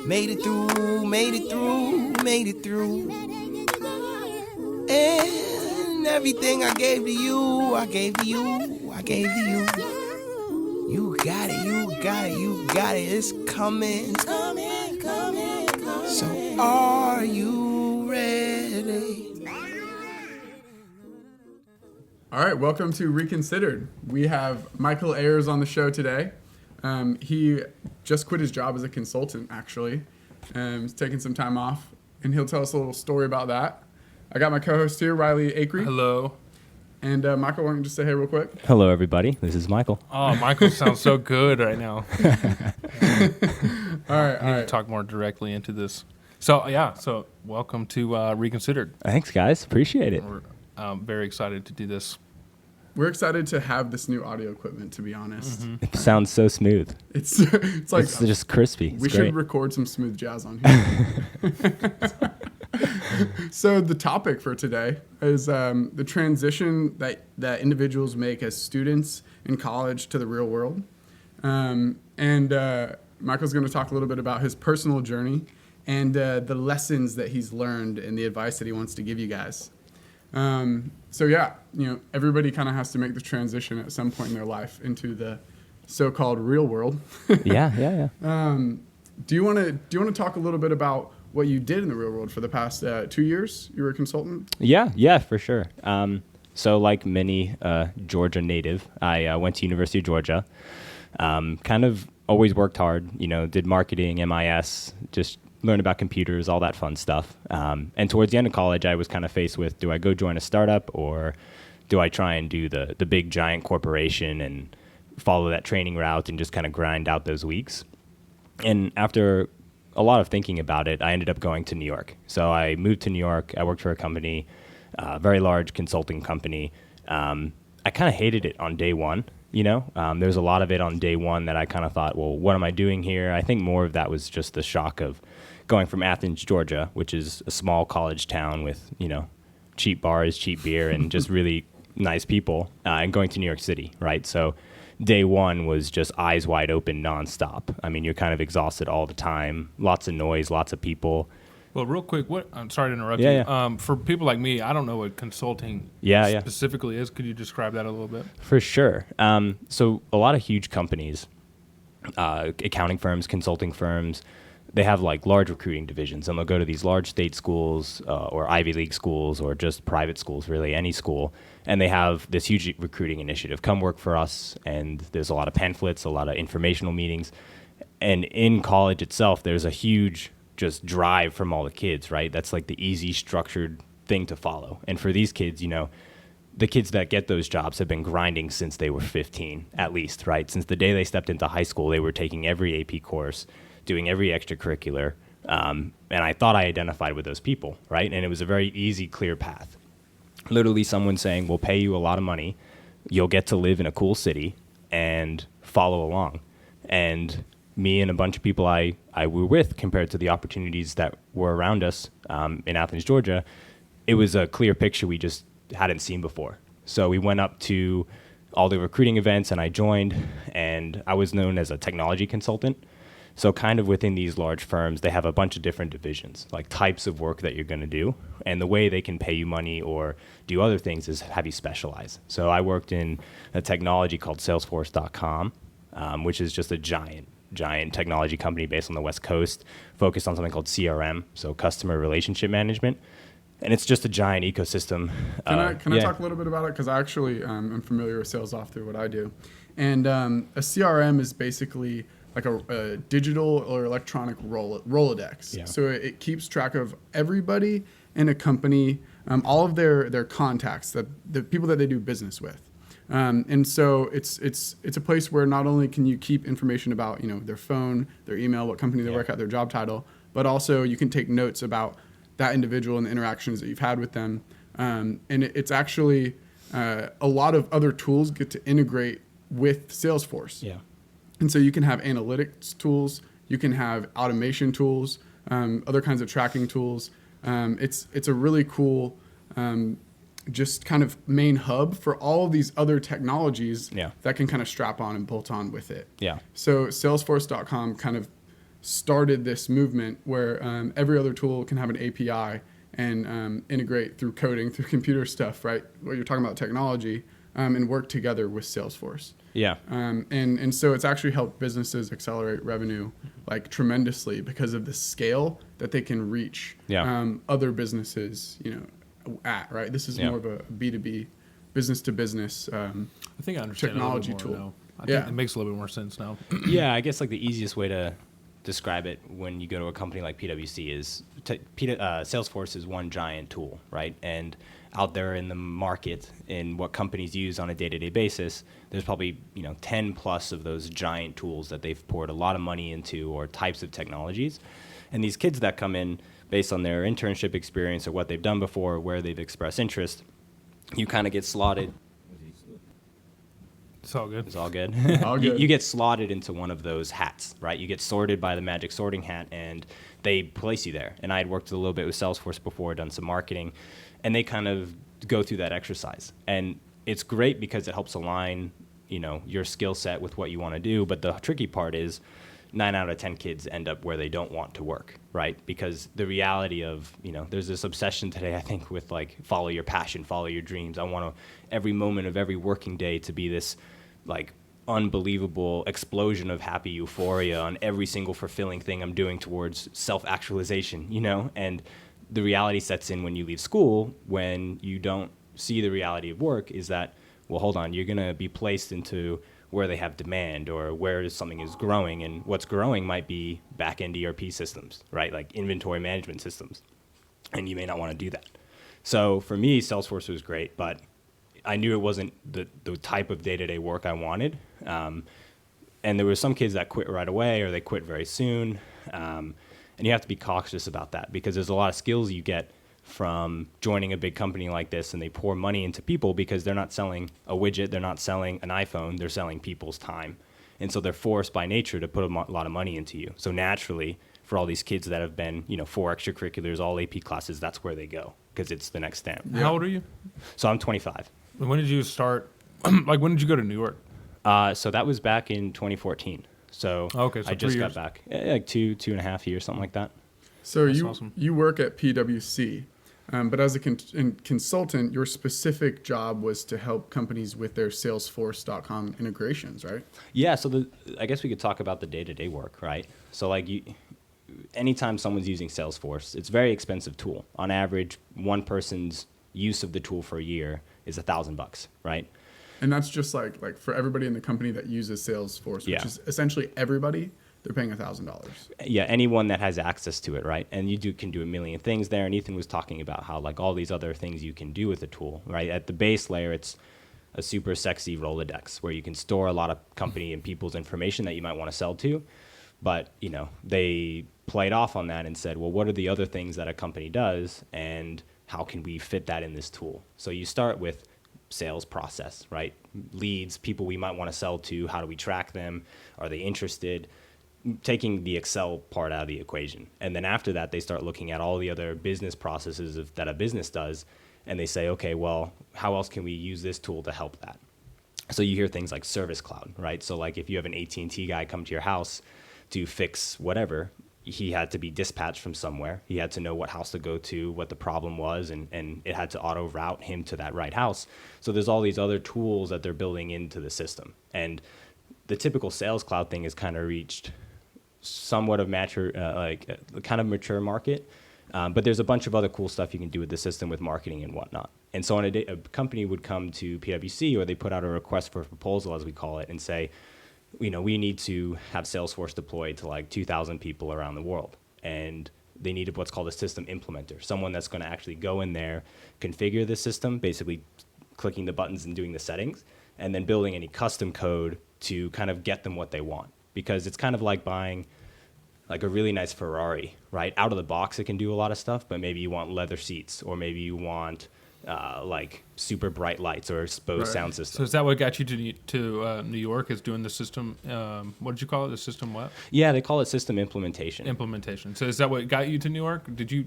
Made it through, made it through, made it through. And everything I gave to you, I gave to you, I gave to you. You got it, you got it, you got it. It's coming, it's coming, coming, coming. So are you ready? All right, welcome to Reconsidered. We have Michael Ayres on the show today. He just quit his job as a consultant, actually. He's taking some time off, and he'll tell us a little story about that. I got my co-host here, Riley Acree. Hello. And Michael, why don't you just say hey real quick? Hello, everybody. This is Michael. Oh, Michael sounds so good right now. All right. To talk more directly into this. So welcome to Reconsidered. Thanks, guys. Appreciate it. We're very excited to do this. We're excited to have this new audio equipment, to be honest. Mm-hmm. It sounds so smooth. It's like It's just crispy. It's we great. should record some smooth jazz on here. So the topic for today is the transition that individuals make as students in college to the real world. And Michael's going to talk a little bit about his personal journey and the lessons that he's learned and the advice that he wants to give you guys. Everybody kind of has to make the transition at some point in their life into the so-called real world. Yeah. Do you want to talk a little bit about what you did in the real world for the past 2 years? You were a consultant? Yeah, for sure. So like many Georgia native, I went to University of Georgia. Kind of always worked hard, did marketing, MIS, just learned about computers, all that fun stuff. And towards the end of college, I was kind of faced with, do I go join a startup or do I try and do the big giant corporation and follow that training route and just kind of grind out those weeks? And after a lot of thinking about it, I ended up going to New York. So I moved to New York. I worked for a company, a very large consulting company. I kind of hated it on day one. There's a lot of it on day one that I kind of thought, well, what am I doing here? I think more of that was just the shock of going from Athens, Georgia, which is a small college town with, cheap bars, cheap beer, and just really nice people, and going to New York City, right? So day one was just eyes wide open nonstop. I mean, you're kind of exhausted all the time, lots of noise, lots of people. Well, real quick, I'm sorry to interrupt you. Yeah. For people like me, I don't know what consulting specifically is. Could you describe that a little bit? For sure. So a lot of huge companies, accounting firms, consulting firms, they have like large recruiting divisions, and they'll go to these large state schools or Ivy League schools or just private schools, really any school, and they have this huge recruiting initiative. Come work for us, and there's a lot of pamphlets, a lot of informational meetings, and in college itself, there's a huge just drive from all the kids, right? That's like the easy, structured thing to follow. And for these kids, the kids that get those jobs have been grinding since they were 15, at least, right? Since the day they stepped into high school, they were taking every AP course, doing every extracurricular, and I thought I identified with those people, right? And it was a very easy, clear path. Literally someone saying, we'll pay you a lot of money, you'll get to live in a cool city, and follow along. And me and a bunch of people I were with, compared to the opportunities that were around us in Athens, Georgia, it was a clear picture we just hadn't seen before. So we went up to all the recruiting events, and I joined, and I was known as a technology consultant. So kind of within these large firms, they have a bunch of different divisions, like types of work that you're going to do. And the way they can pay you money or do other things is have you specialize. So I worked in a technology called Salesforce.com, which is just a giant technology company based on the West Coast, focused on something called CRM, so customer relationship management. And it's just a giant ecosystem. Can I talk a little bit about it? Because I actually am familiar with sales off through what I do. And a CRM is basically like a digital or electronic Rolodex. Yeah. So it keeps track of everybody in a company, all of their contacts, the people that they do business with. And so it's a place where not only can you keep information about their phone, their email, what company they work at, their job title, but also you can take notes about that individual and the interactions that you've had with them. And it's actually a lot of other tools get to integrate with Salesforce. Yeah. And so you can have analytics tools, you can have automation tools, other kinds of tracking tools. It's a really cool just kind of main hub for all of these other technologies that can kind of strap on and bolt on with it. Yeah. So Salesforce.com kind of started this movement where every other tool can have an API and integrate through coding, through computer stuff, right? What you're talking about technology, and work together with Salesforce. Yeah. And so it's actually helped businesses accelerate revenue like tremendously because of the scale that they can reach other businesses, at, right? This is more of a B2B, business to business I think I understand technology a little bit more tool. now. I think it makes a little bit more sense now. Yeah, I guess like the easiest way to describe it when you go to a company like PwC is Salesforce is one giant tool, right? And out there in the market, in what companies use on a day-to-day basis, there's probably 10 plus of those giant tools that they've poured a lot of money into, or types of technologies. And these kids that come in based on their internship experience or what they've done before, or where they've expressed interest, you kind of get slotted. It's all good. It's all good. All good. You get slotted into one of those hats, right? You get sorted by the magic sorting hat, and they place you there. And I had worked a little bit with Salesforce before, done some marketing, and they kind of go through that exercise. And it's great because it helps align, your skill set with what you want to do. But the tricky part is 9 out of 10 kids end up where they don't want to work, right? Because the reality of, there's this obsession today, I think, with like, follow your passion, follow your dreams. I want every moment of every working day to be this like unbelievable explosion of happy euphoria on every single fulfilling thing I'm doing towards self-actualization, and the reality sets in when you leave school, when you don't see the reality of work, is that, well, hold on, you're going to be placed into where they have demand or where something is growing, and what's growing might be back-end ERP systems, right? Like inventory management systems, and you may not want to do that. So for me, Salesforce was great, but I knew it wasn't the type of day-to-day work I wanted. And there were some kids that quit right away, or they quit very soon. And you have to be cautious about that, because there's a lot of skills you get from joining a big company like this, and they pour money into people because they're not selling a widget, they're not selling an iPhone, they're selling people's time. And so they're forced by nature to put a lot of money into you. So naturally, for all these kids that have been, 4 extracurriculars, all AP classes, that's where they go, because it's the next step. How old are you? So I'm 25. When did you start? When did you go to New York? So that was back in 2014. So, okay, so I just 3 got years. back, like 2.5 years, something like that. So That's awesome. you work at PwC, but as a consultant, your specific job was to help companies with their Salesforce.com integrations, right? Yeah, so I guess we could talk about the day-to-day work, right? So like anytime someone's using Salesforce, it's a very expensive tool. On average, one person's use of the tool for a year is $1,000, right? And that's just like for everybody in the company that uses Salesforce, which is essentially everybody, they're paying $1,000. Yeah, anyone that has access to it, right? And you can do a million things there. And Ethan was talking about how like all these other things you can do with the tool, right? At the base layer, it's a super sexy Rolodex where you can store a lot of company and people's information that you might want to sell to. But, they played off on that and said, well, what are the other things that a company does, and how can we fit that in this tool? So you start with sales process, right? Leads, people we might want to sell to, how do we track them? Are they interested? Taking the Excel part out of the equation. And then after that, they start looking at all the other business processes that a business does, and they say, okay, well, how else can we use this tool to help that? So you hear things like Service Cloud, right? So like if you have an AT&T guy come to your house to fix whatever, he had to be dispatched from somewhere. He had to know what house to go to, what the problem was, and it had to auto route him to that right house. So there's all these other tools that they're building into the system. And the typical Sales Cloud thing has kind of reached somewhat of kind of mature market. But there's a bunch of other cool stuff you can do with the system with marketing and whatnot. And so on a company would come to PwC, or they put out a request for a proposal, as we call it, and say, we need to have Salesforce deployed to like 2,000 people around the world. And they needed what's called a system implementer, someone that's going to actually go in there, configure the system, basically clicking the buttons and doing the settings, and then building any custom code to kind of get them what they want. Because it's kind of like buying like a really nice Ferrari, right? Out of the box, it can do a lot of stuff, but maybe you want leather seats, or maybe you want like super bright lights or exposed sound system. So is that what got you to New York? Is doing the system? What did you call it? The system what? Yeah, they call it system implementation. Implementation. So is that what got you to New York? Did you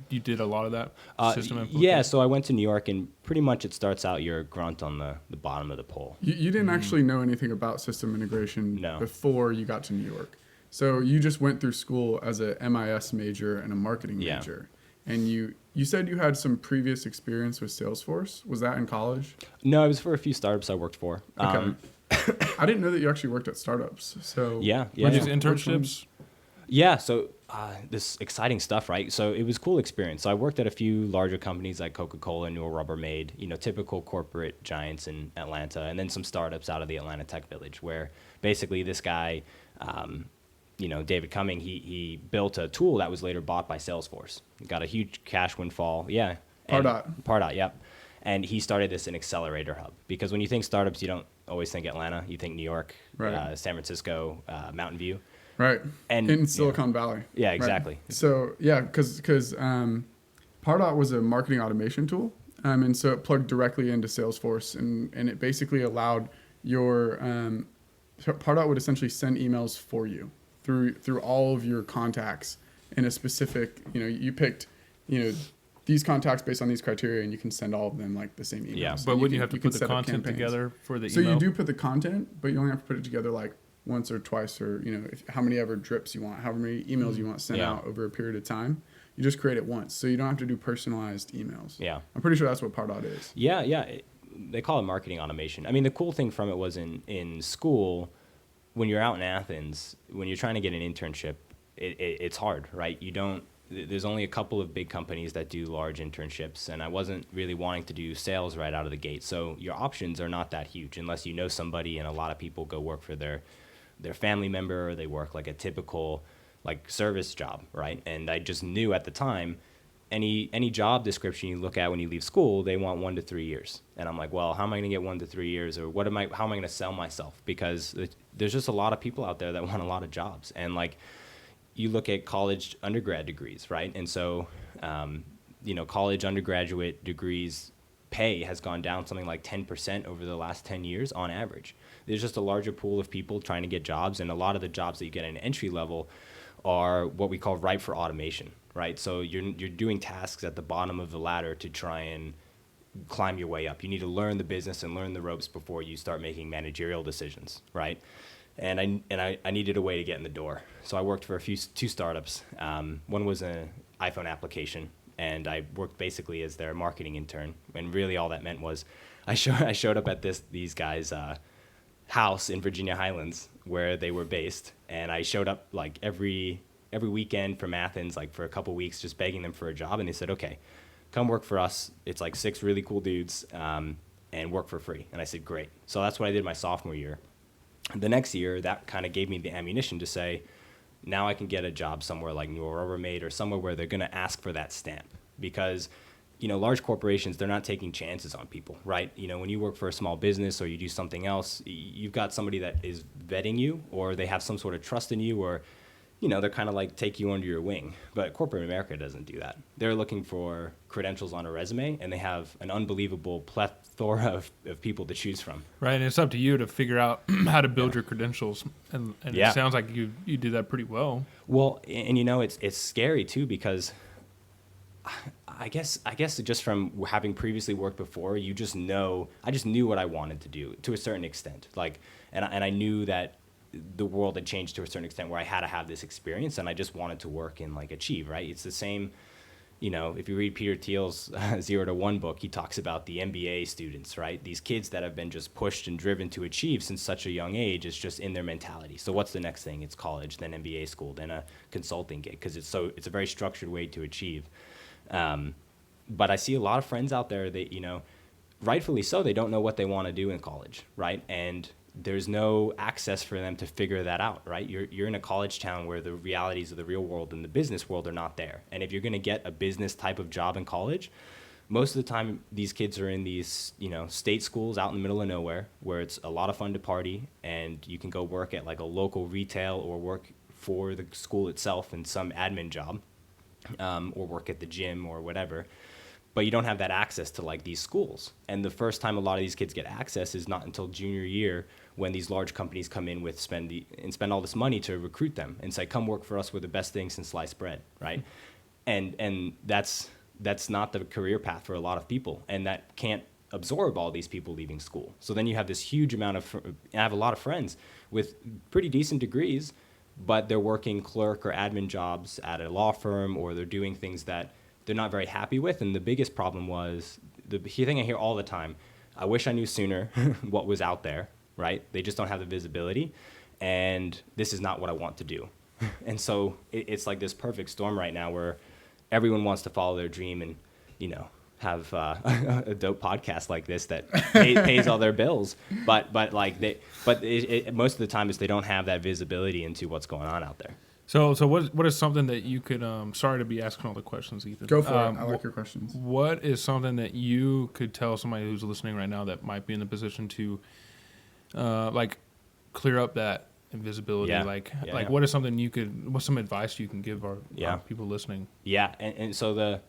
did a lot of that system implementation? Yeah, so I went to New York, and pretty much it starts out you're a grunt on the bottom of the pole. You didn't actually know anything about system integration before you got to New York. So you just went through school as a MIS major and a marketing major. And you said you had some previous experience with Salesforce. Was that in college? No, it was for a few startups I worked for. Okay. I didn't know that you actually worked at startups. So these internships? Yeah, so this exciting stuff, right? So it was a cool experience. So I worked at a few larger companies like Coca-Cola, Newell Rubbermaid, typical corporate giants in Atlanta, and then some startups out of the Atlanta Tech Village, where basically this guy, David Cumming, he built a tool that was later bought by Salesforce. He got a huge cash windfall. Yeah. Pardot, yep. And he started this an accelerator hub, because when you think startups, you don't always think Atlanta. You think New York, right. San Francisco, Mountain View. Right. And in Silicon Valley. Yeah, exactly. Right. So, yeah, because Pardot was a marketing automation tool. And so it plugged directly into Salesforce, and it basically allowed your Pardot would essentially send emails for you through all of your contacts in a specific, you picked, these contacts based on these criteria, and you can send all of them like the same email. Yeah, so but would you have to put the content together for the email? So you do put the content, but you only have to put it together like once or twice, or how many ever drips you want, how many emails you want sent out over a period of time. You just create it once, so you don't have to do personalized emails. Yeah, I'm pretty sure that's what Pardot is. Yeah. They call it marketing automation. I mean, the cool thing from it was in school, when you're out in Athens, when you're trying to get an internship, it's hard, right? There's only a couple of big companies that do large internships, and I wasn't really wanting to do sales right out of the gate. So your options are not that huge unless you know somebody, and a lot of people go work for their family member, or they work like a typical like service job, right? And I just knew at the time, any job description you look at when you leave school, they want 1 to 3 years. And I'm like, well, how am I going to get 1 to 3 years? Or how am I going to sell myself? Because there's just a lot of people out there that want a lot of jobs. And like, you look at college undergrad degrees, right? And so, college undergraduate degrees pay has gone down something like 10% over the last 10 years on average. There's just a larger pool of people trying to get jobs, and a lot of the jobs that you get in entry level are what we call ripe for automation, right? So you're doing tasks at the bottom of the ladder to try and climb your way up. You need to learn the business and learn the ropes before you start making managerial decisions, right? And I needed a way to get in the door. So I worked for two startups. One was an iPhone application, and I worked basically as their marketing intern. And really all that meant was I showed up at these guys' house in Virginia Highlands where they were based, and I showed up like every weekend from Athens, like for a couple weeks, just begging them for a job. And they said, okay, come work for us. It's like 6 really cool dudes, and work for free. And I said, great. So that's what I did my sophomore year. The next year, that kind of gave me the ammunition to say, now I can get a job somewhere like Newell Rubbermaid, or somewhere where they're going to ask for that stamp. Because, large corporations, they're not taking chances on people, right? When you work for a small business or you do something else, you've got somebody that is vetting you, or they have some sort of trust in you, or, they're kind of like take you under your wing. But corporate America doesn't do that. They're looking for credentials on a resume, and they have an unbelievable plethora of people to choose from. Right, and it's up to you to figure out how to build your credentials, and it sounds like you do that pretty well. Well, and it's scary too, because I guess just from having previously worked before, I just knew what I wanted to do to a certain extent. Like, and I knew that the world had changed to a certain extent where I had to have this experience, and I just wanted to work and like achieve, right? It's the same, if you read Peter Thiel's 0 to 1 book, he talks about the MBA students, right? These kids that have been just pushed and driven to achieve since such a young age. It's just in their mentality. So what's the next thing? It's college, then MBA school, then a consulting gig, because it's a very structured way to achieve. But I see a lot of friends out there that, rightfully so, they don't know what they want to do in college, right? And there's no access for them to figure that out, right? You're in a college town where the realities of the real world and the business world are not there. And if you're going to get a business type of job in college, most of the time these kids are in these, state schools out in the middle of nowhere, where it's a lot of fun to party, and you can go work at like a local retail, or work for the school itself in some admin job, or work at the gym or whatever. But you don't have that access to like these schools. And the first time a lot of these kids get access is not until junior year, when these large companies come in with spend all this money to recruit them and say, come work for us, we're the best thing since sliced bread, right? And that's not the career path for a lot of people, and that can't absorb all these people leaving school. So then you have this huge amount I have a lot of friends with pretty decent degrees, but they're working clerk or admin jobs at a law firm, or they're doing things that they're not very happy with. And the biggest problem was the thing I hear all the time: I wish I knew sooner what was out there. Right? They just don't have the visibility, and this is not what I want to do. And so it's like this perfect storm right now where everyone wants to follow their dream and, have a dope podcast like this that pays all their bills. But most of the time is they don't have that visibility into what's going on out there. So what is something that you could sorry to be asking all the questions, Ethan. Go for it. I like your questions. What is something that you could tell somebody who's listening right now that might be in the position to clear up that invisibility? What is something what's some advice you can give our people listening? Yeah. And so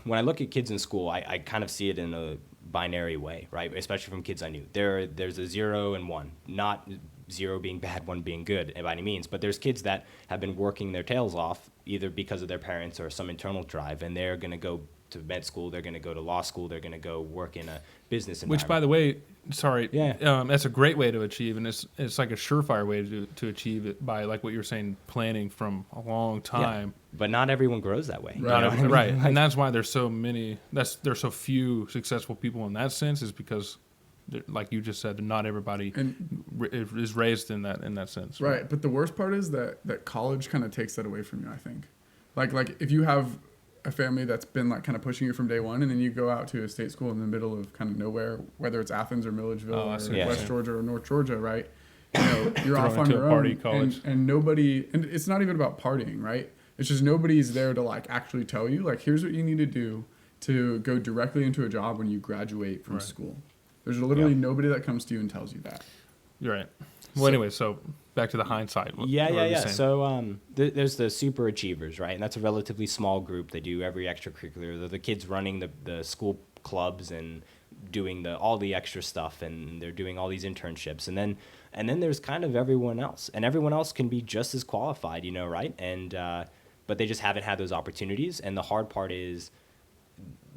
when I look at kids in school, I kind of see it in a binary way, right? Especially from kids I knew. There's a 0 and 1, not 0 being bad, 1 being good by any means, but there's kids that have been working their tails off either because of their parents or some internal drive, and they're going to go to med school, they're going to go to law school, they're going to go work in a business environment. Which, by the way, that's a great way to achieve, and it's like a surefire way to achieve it by, like what you were saying, planning from a long time. Yeah. But not everyone grows that way. Right, right. And that's why there's there's so few successful people in that sense, is because, like you just said, not everybody is raised in that sense. Right, but the worst part is that college kind of takes that away from you, I think. Like if you have a family that's been like kind of pushing you from day one, and then you go out to a state school in the middle of kind of nowhere, whether it's Athens or Milledgeville or West Georgia or North Georgia, right? You're off on your own, and nobody, and it's not even about partying, right? It's just nobody's there to like actually tell you, like, here's what you need to do to go directly into a job when you graduate from school. There's literally nobody that comes to you and tells you that. You're right. Well, anyway, so back to the hindsight. So there's the super achievers, right? And that's a relatively small group. They do every extracurricular. They're the kids running the school clubs and doing all the extra stuff, and they're doing all these internships. And then there's kind of everyone else. And everyone else can be just as qualified, right? And but they just haven't had those opportunities. And the hard part is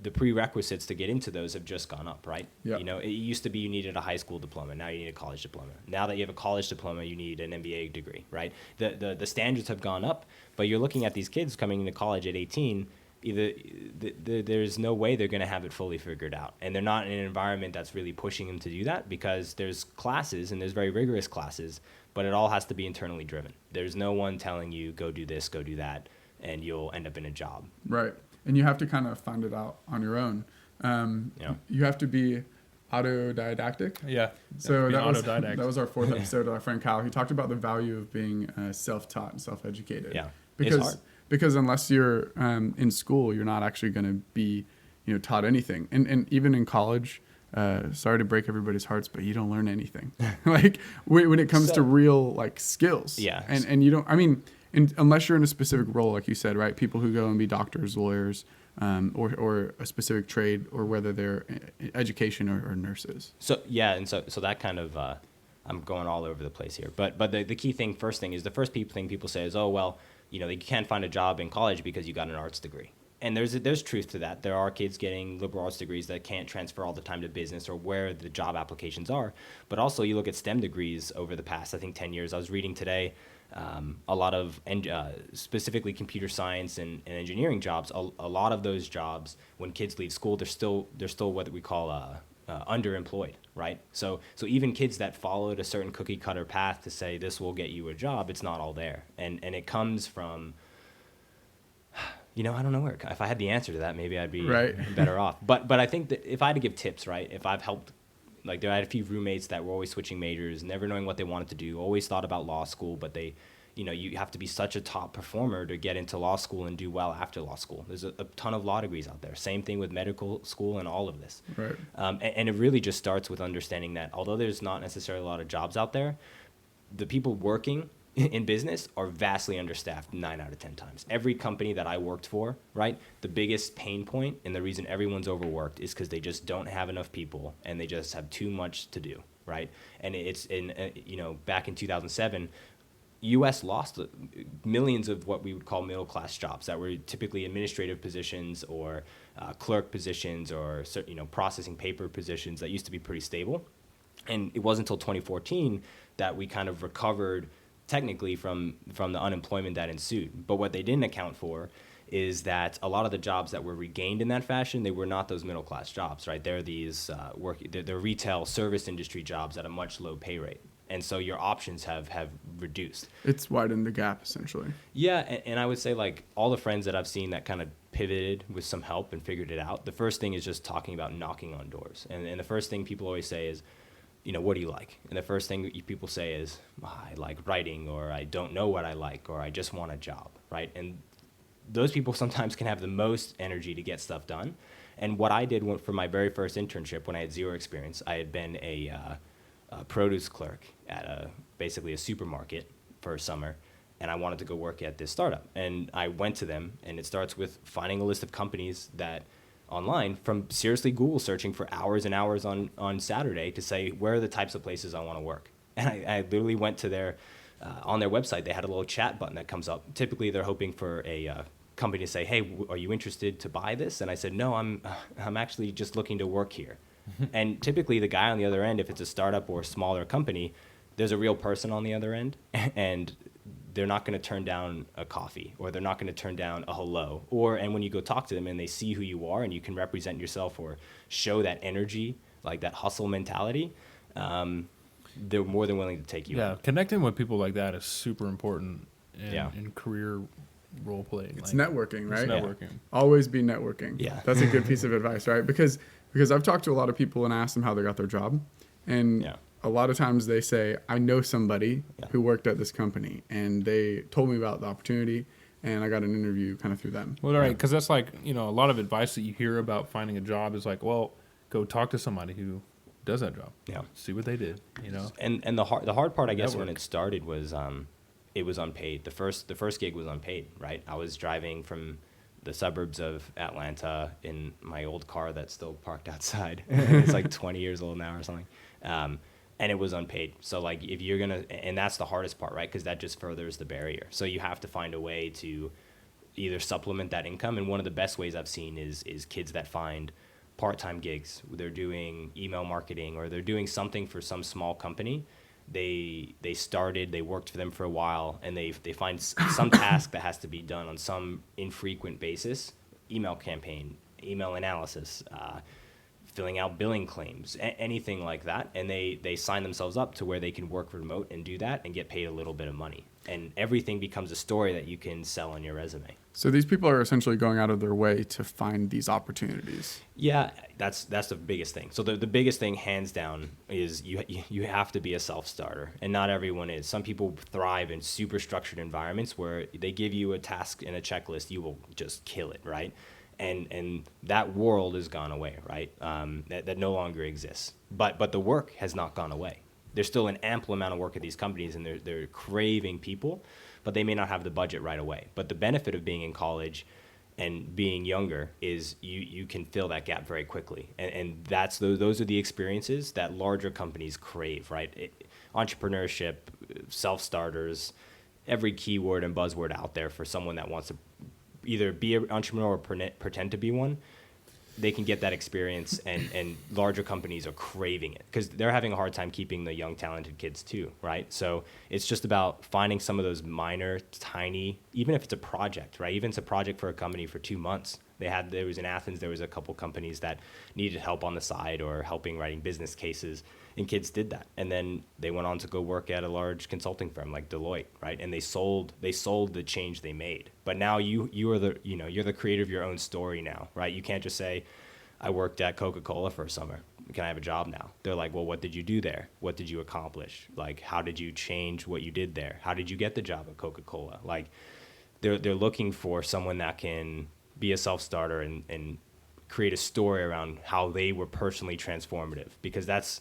the prerequisites to get into those have just gone up, right? Yep. It used to be you needed a high school diploma. Now you need a college diploma. Now that you have a college diploma, you need an MBA degree, right? The standards have gone up, but you're looking at these kids coming into college at 18, there's no way they're going to have it fully figured out. And they're not in an environment that's really pushing them to do that, because there's classes, and there's very rigorous classes, but it all has to be internally driven. There's no one telling you, go do this, go do that, and you'll end up in a job. Right. And you have to kind of find it out on your own. You have to be autodidactic. Yeah. So that was our fourth episode with our friend Kyle. He talked about the value of being self-taught and self-educated. Yeah. Because unless you're in school, you're not actually going to be taught anything. And even in college, sorry to break everybody's hearts, but you don't learn anything. Like when it comes to real like skills. Yeah. And you don't. I mean. And unless you're in a specific role, like you said, right? People who go and be doctors, lawyers, or a specific trade, or whether they're education or nurses. So that kind of I'm going all over the place here. But the key thing, first thing is the first thing people say is, oh well, they can't find a job in college because you got an arts degree. And there's truth to that. There are kids getting liberal arts degrees that can't transfer all the time to business or where the job applications are. But also you look at STEM degrees over the past, I think, 10 years. I was reading today. A lot of specifically computer science and engineering jobs. A lot of those jobs, when kids leave school, they're still what we call underemployed, right? So even kids that followed a certain cookie cutter path to say this will get you a job, it's not all there, and it comes from. I don't know where. If I had the answer to that, maybe I'd be better off. But I think that if I had to give tips, right? If I've helped. Like I had a few roommates that were always switching majors, never knowing what they wanted to do, always thought about law school, but they, you have to be such a top performer to get into law school and do well after law school. There's a ton of law degrees out there. Same thing with medical school and all of this. Right. And it really just starts with understanding that although there's not necessarily a lot of jobs out there, the people working in business are vastly understaffed 9 out of 10 times. Every company that I worked for, right, the biggest pain point and the reason everyone's overworked is because they just don't have enough people and they just have too much to do, right? And it's back in 2007, U.S. lost millions of what we would call middle-class jobs that were typically administrative positions or clerk positions or processing paper positions that used to be pretty stable. And it wasn't until 2014 that we kind of recovered technically from the unemployment that ensued. But what they didn't account for is that a lot of the jobs that were regained in that fashion, they were not those middle class jobs, right? They're these they're retail service industry jobs at a much low pay rate. And so your options have reduced. It's widened the gap, essentially. Yeah, and I would say, like, all the friends that I've seen that kind of pivoted with some help and figured it out, the first thing is just talking about knocking on doors. And the first thing people always say is, what do you like? And the first thing people say is, I like writing, or I don't know what I like, or I just want a job, right? And those people sometimes can have the most energy to get stuff done. And what I did for my very first internship, when I had zero experience, I had been a produce clerk at basically a supermarket for a summer, and I wanted to go work at this startup. And I went to them, and it starts with finding a list of companies that online, from seriously Google searching for hours and hours on Saturday to say, where are the types of places I want to work? And I literally went to their, on their website, they had a little chat button that comes up. Typically, they're hoping for a company to say, hey, are you interested to buy this? And I said, no, I'm actually just looking to work here. And typically the guy on the other end, if it's a startup or a smaller company, there's a real person on the other end, and they're not going to turn down a coffee, or they're not going to turn down a hello. And when you go talk to them and they see who you are and you can represent yourself or show that energy, like that hustle mentality, they're more than willing to take you. Yeah, on. connecting with people like that is super important Yeah. in career role playing. It's networking, right? It's networking. Always be networking. Yeah. That's a good piece of advice, right? Because I've talked to a lot of people and asked them how they got their job. And Yeah. a lot of times they say, I know somebody Yeah. who worked at this company, and they told me about the opportunity, and I got an interview kind of through them. Well, right, because that's like, a lot of advice that you hear about finding a job is like, well, go talk to somebody who does that job. Yeah. See what they did, And the hard part, I guess, when Network. it started was it was unpaid. The first gig was unpaid, right? I was driving from the suburbs of Atlanta in my old car that's still parked outside. It's like 20 years old now or something. And it was unpaid. So like if you're going to, and that's the hardest part, right? Because that just furthers the barrier. So you have to find a way to either supplement that income. And one of the best ways I've seen is kids that find part-time gigs. They're doing email marketing, or they're doing something for some small company. They worked for them for a while, and they find some task that has to be done on some infrequent basis, email campaign, email analysis, filling out billing claims, anything like that. And they sign themselves up to where they can work remote and do that and get paid a little bit of money. And everything becomes a story that you can sell on your resume. So these people are essentially going out of their way to find these opportunities. Yeah, that's the biggest thing. So the biggest thing, hands down, is you have to be a self-starter, and not everyone is. Some people thrive in super structured environments where they give you a task and a checklist, you will just kill it, right? And that world has gone away, right? That no longer exists. But the work has not gone away. There's still an ample amount of work at these companies, and they're craving people, but they may not have the budget right away. But the benefit of being in college and being younger is you can fill that gap very quickly. And those are the experiences that larger companies crave, right? Entrepreneurship, self-starters, every keyword and buzzword out there for someone that wants to either be an entrepreneur or pretend to be one. They can get that experience, and larger companies are craving it because they're having a hard time keeping the young, talented kids too, right? So it's just about finding some of those minor, tiny, even if it's a project, right? Even if it's a project for a company for 2 months. There was in Athens, there was a couple companies that needed help on the side or helping writing business cases, and kids did that. And then they went on to go work at a large consulting firm like Deloitte, right? And they sold the change they made. But now you're the creator of your own story now, right? You can't just say, I worked at Coca-Cola for a summer. Can I have a job now? They're like, well, what did you do there? What did you accomplish? Like, how did you change what you did there? How did you get the job at Coca-Cola? Like, they're looking for someone that can be a self-starter and create a story around how they were personally transformative, because that's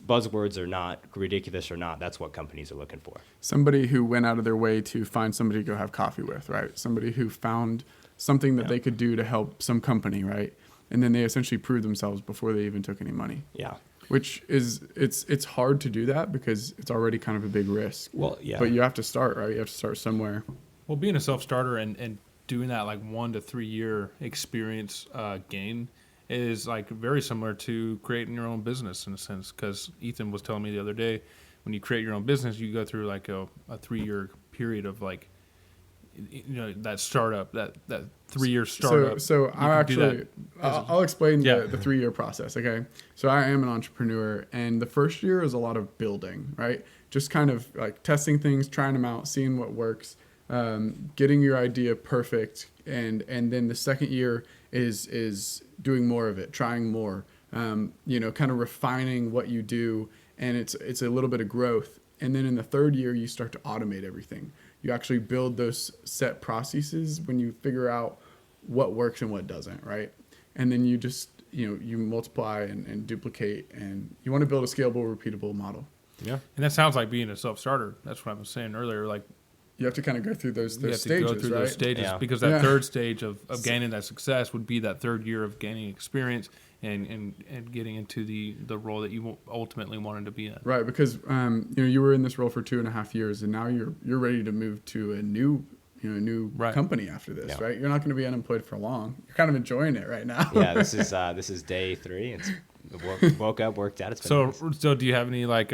buzzwords or not, ridiculous or not, that's what companies are looking for. Somebody who went out of their way to find somebody to go have coffee with, right? Somebody who found something that they could do to help some company, right? And then they essentially proved themselves before they even took any money. Yeah. Which is, it's hard to do that because it's already kind of a big risk. Well, yeah. But you have to start, right? You have to start somewhere. Well, being a self-starter and doing that like 1 to 3 year experience gain is like very similar to creating your own business in a sense, because Ethan was telling me the other day when you create your own business, you go through like a 3-year period of like, that startup, that 3-year startup. So I'll explain the 3-year process. Okay. So I am an entrepreneur, and the first year is a lot of building, right? Just kind of like testing things, trying them out, seeing what works, getting your idea perfect. And then the second year is doing more of it, trying more, kind of refining what you do. And it's a little bit of growth. And then in the third year, you start to automate everything. You actually build those set processes when you figure out what works and what doesn't, right? And then you just, you multiply and duplicate, and you want to build a scalable, repeatable model. Yeah. And that sounds like being a self-starter. That's what I was saying earlier. Like, you have to kind of go through those stages, you have to go through right? those stages, because that third stage of gaining that success would be that third year of gaining experience and getting into the role that you ultimately wanted to be in. Right, because you were in this role for 2.5 years, and now you're ready to move to a new company after this, right? You're not going to be unemployed for long. You're kind of enjoying it right now. Yeah, this is day 3. It's woke up, worked out. It's been nice. So do you have any like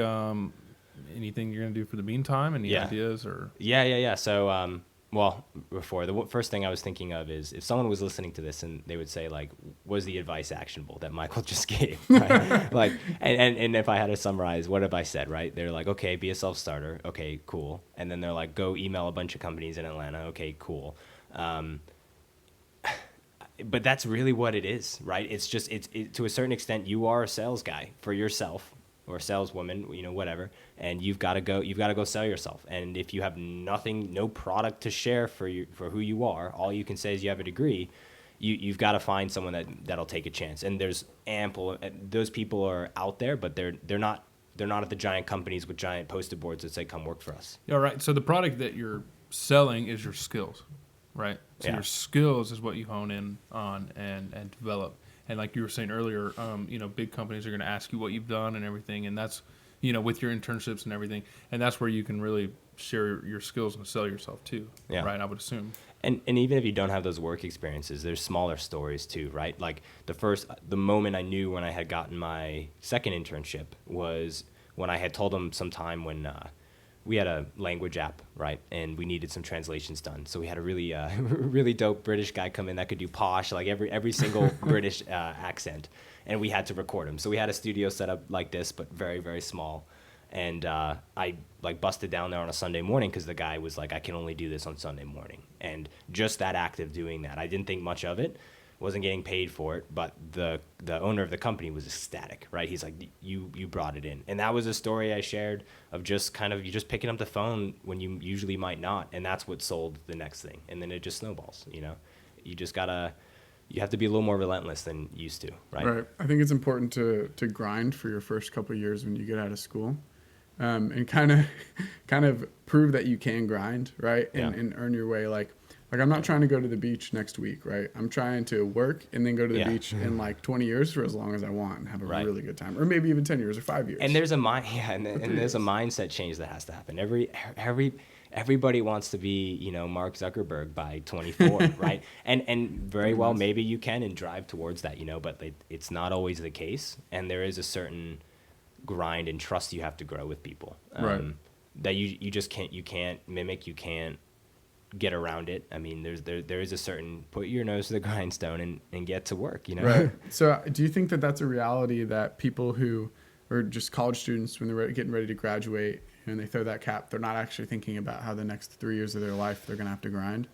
anything you're gonna do for the meantime? Any ideas or? Yeah. So before the first thing I was thinking of is if someone was listening to this and they would say like, was the advice actionable that Michael just gave? Right? Like, and if I had to summarize, what have I said? Right? They're like, okay, be a self-starter. Okay, cool. And then they're like, go email a bunch of companies in Atlanta. Okay, cool. But that's really what it is, right? It's just to a certain extent, you are a sales guy for yourself, or a saleswoman, whatever, and you've got to go sell yourself. And if you have no product to share for who you are, all you can say is you have a degree. You've got to find someone that'll take a chance. And there's those people are out there, but they're not at the giant companies with giant poster boards that say come work for us. Yeah, right. So the product that you're selling is your skills, right? So your skills is what you hone in on and develop. And like you were saying earlier, big companies are going to ask you what you've done and everything, and that's, with your internships and everything, and that's where you can really share your skills and sell yourself too, right? I would assume. And even if you don't have those work experiences, there's smaller stories too, right? Like the moment I knew when I had gotten my second internship was when I had told them sometime when we had a language app, right? And we needed some translations done. So we had a really, really dope British guy come in that could do posh, like every single British accent. And we had to record him. So we had a studio set up like this, but very, very small. And I like busted down there on a Sunday morning because the guy was like, I can only do this on Sunday morning. And just that act of doing that, I didn't think much of it. Wasn't getting paid for it, but the owner of the company was ecstatic, right? He's like, you brought it in. And that was a story I shared of just kind of you just picking up the phone when you usually might not, and that's what sold the next thing. And then it just snowballs, You just you have to be a little more relentless than used to, right? Right. I think it's important to grind for your first couple of years when you get out of school, and kind of prove that you can grind, right? And earn your way. Like I'm not trying to go to the beach next week, right? I'm trying to work and then go to the beach in like 20 years for as long as I want and have a really good time, or maybe even 10 years or 5 years. And there's a there's a mindset change that has to happen. Everybody wants to be, Mark Zuckerberg by 24, right? And very well, maybe you can and drive towards that, but it's not always the case. And there is a certain grind and trust you have to grow with people, right? That you just can't mimic, you can't get around it. I mean, there is a certain put your nose to the grindstone and get to work, Right. So do you think that that's a reality that people who are just college students, when they're getting ready to graduate and they throw that cap, they're not actually thinking about how the next 3 years of their life they're going to have to grind?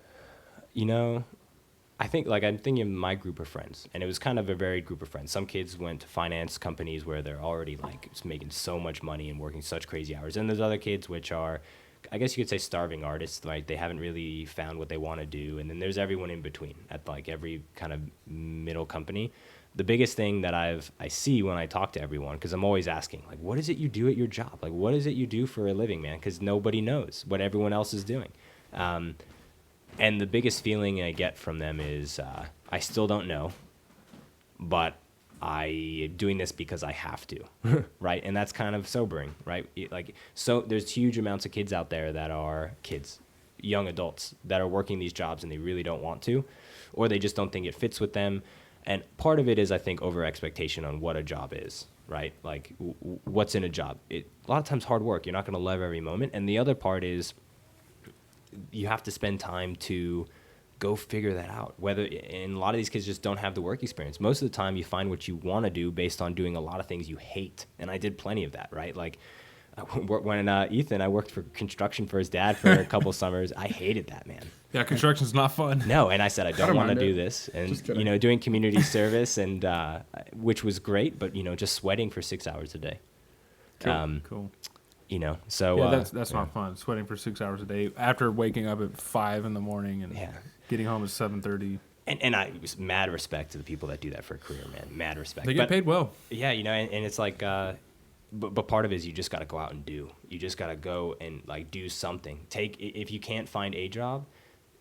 I think I'm thinking of my group of friends, and it was kind of a varied group of friends. Some kids went to finance companies where they're already like making so much money and working such crazy hours. And there's other kids which are, I guess you could say, starving artists, right? They haven't really found what they want to do. And then there's everyone in between at like every kind of middle company. The biggest thing that I see when I talk to everyone, because I'm always asking, like, what is it you do at your job? Like, what is it you do for a living, man? Because nobody knows what everyone else is doing. And the biggest feeling I get from them is I still don't know, but I'm doing this because I have to, right? And that's kind of sobering, right? So there's huge amounts of kids out there that are kids, young adults that are working these jobs and they really don't want to, or they just don't think it fits with them. And part of it is, I think, over expectation on what a job is, right? Like what's in a job? A lot of times hard work. You're not going to love every moment. And the other part is you have to spend time to go figure that out. And a lot of these kids just don't have the work experience. Most of the time you find what you want to do based on doing a lot of things you hate. And I did plenty of that, right? Like when Ethan, I worked for construction for his dad for a couple summers. I hated that, man. Yeah, construction's not fun. No, and I said I don't want to do this, Just and kidding. doing community service, and which was great, but just sweating for 6 hours a day. Cool. So Yeah, that's not fun. Sweating for 6 hours a day after waking up at 5 in the morning and getting home at 7:30. And I was mad respect to the people that do that for a career, man. Mad respect. They get paid well. Yeah, and it's like, but part of it is you just got to go out and do. You just got to go and like do something. If you can't find a job,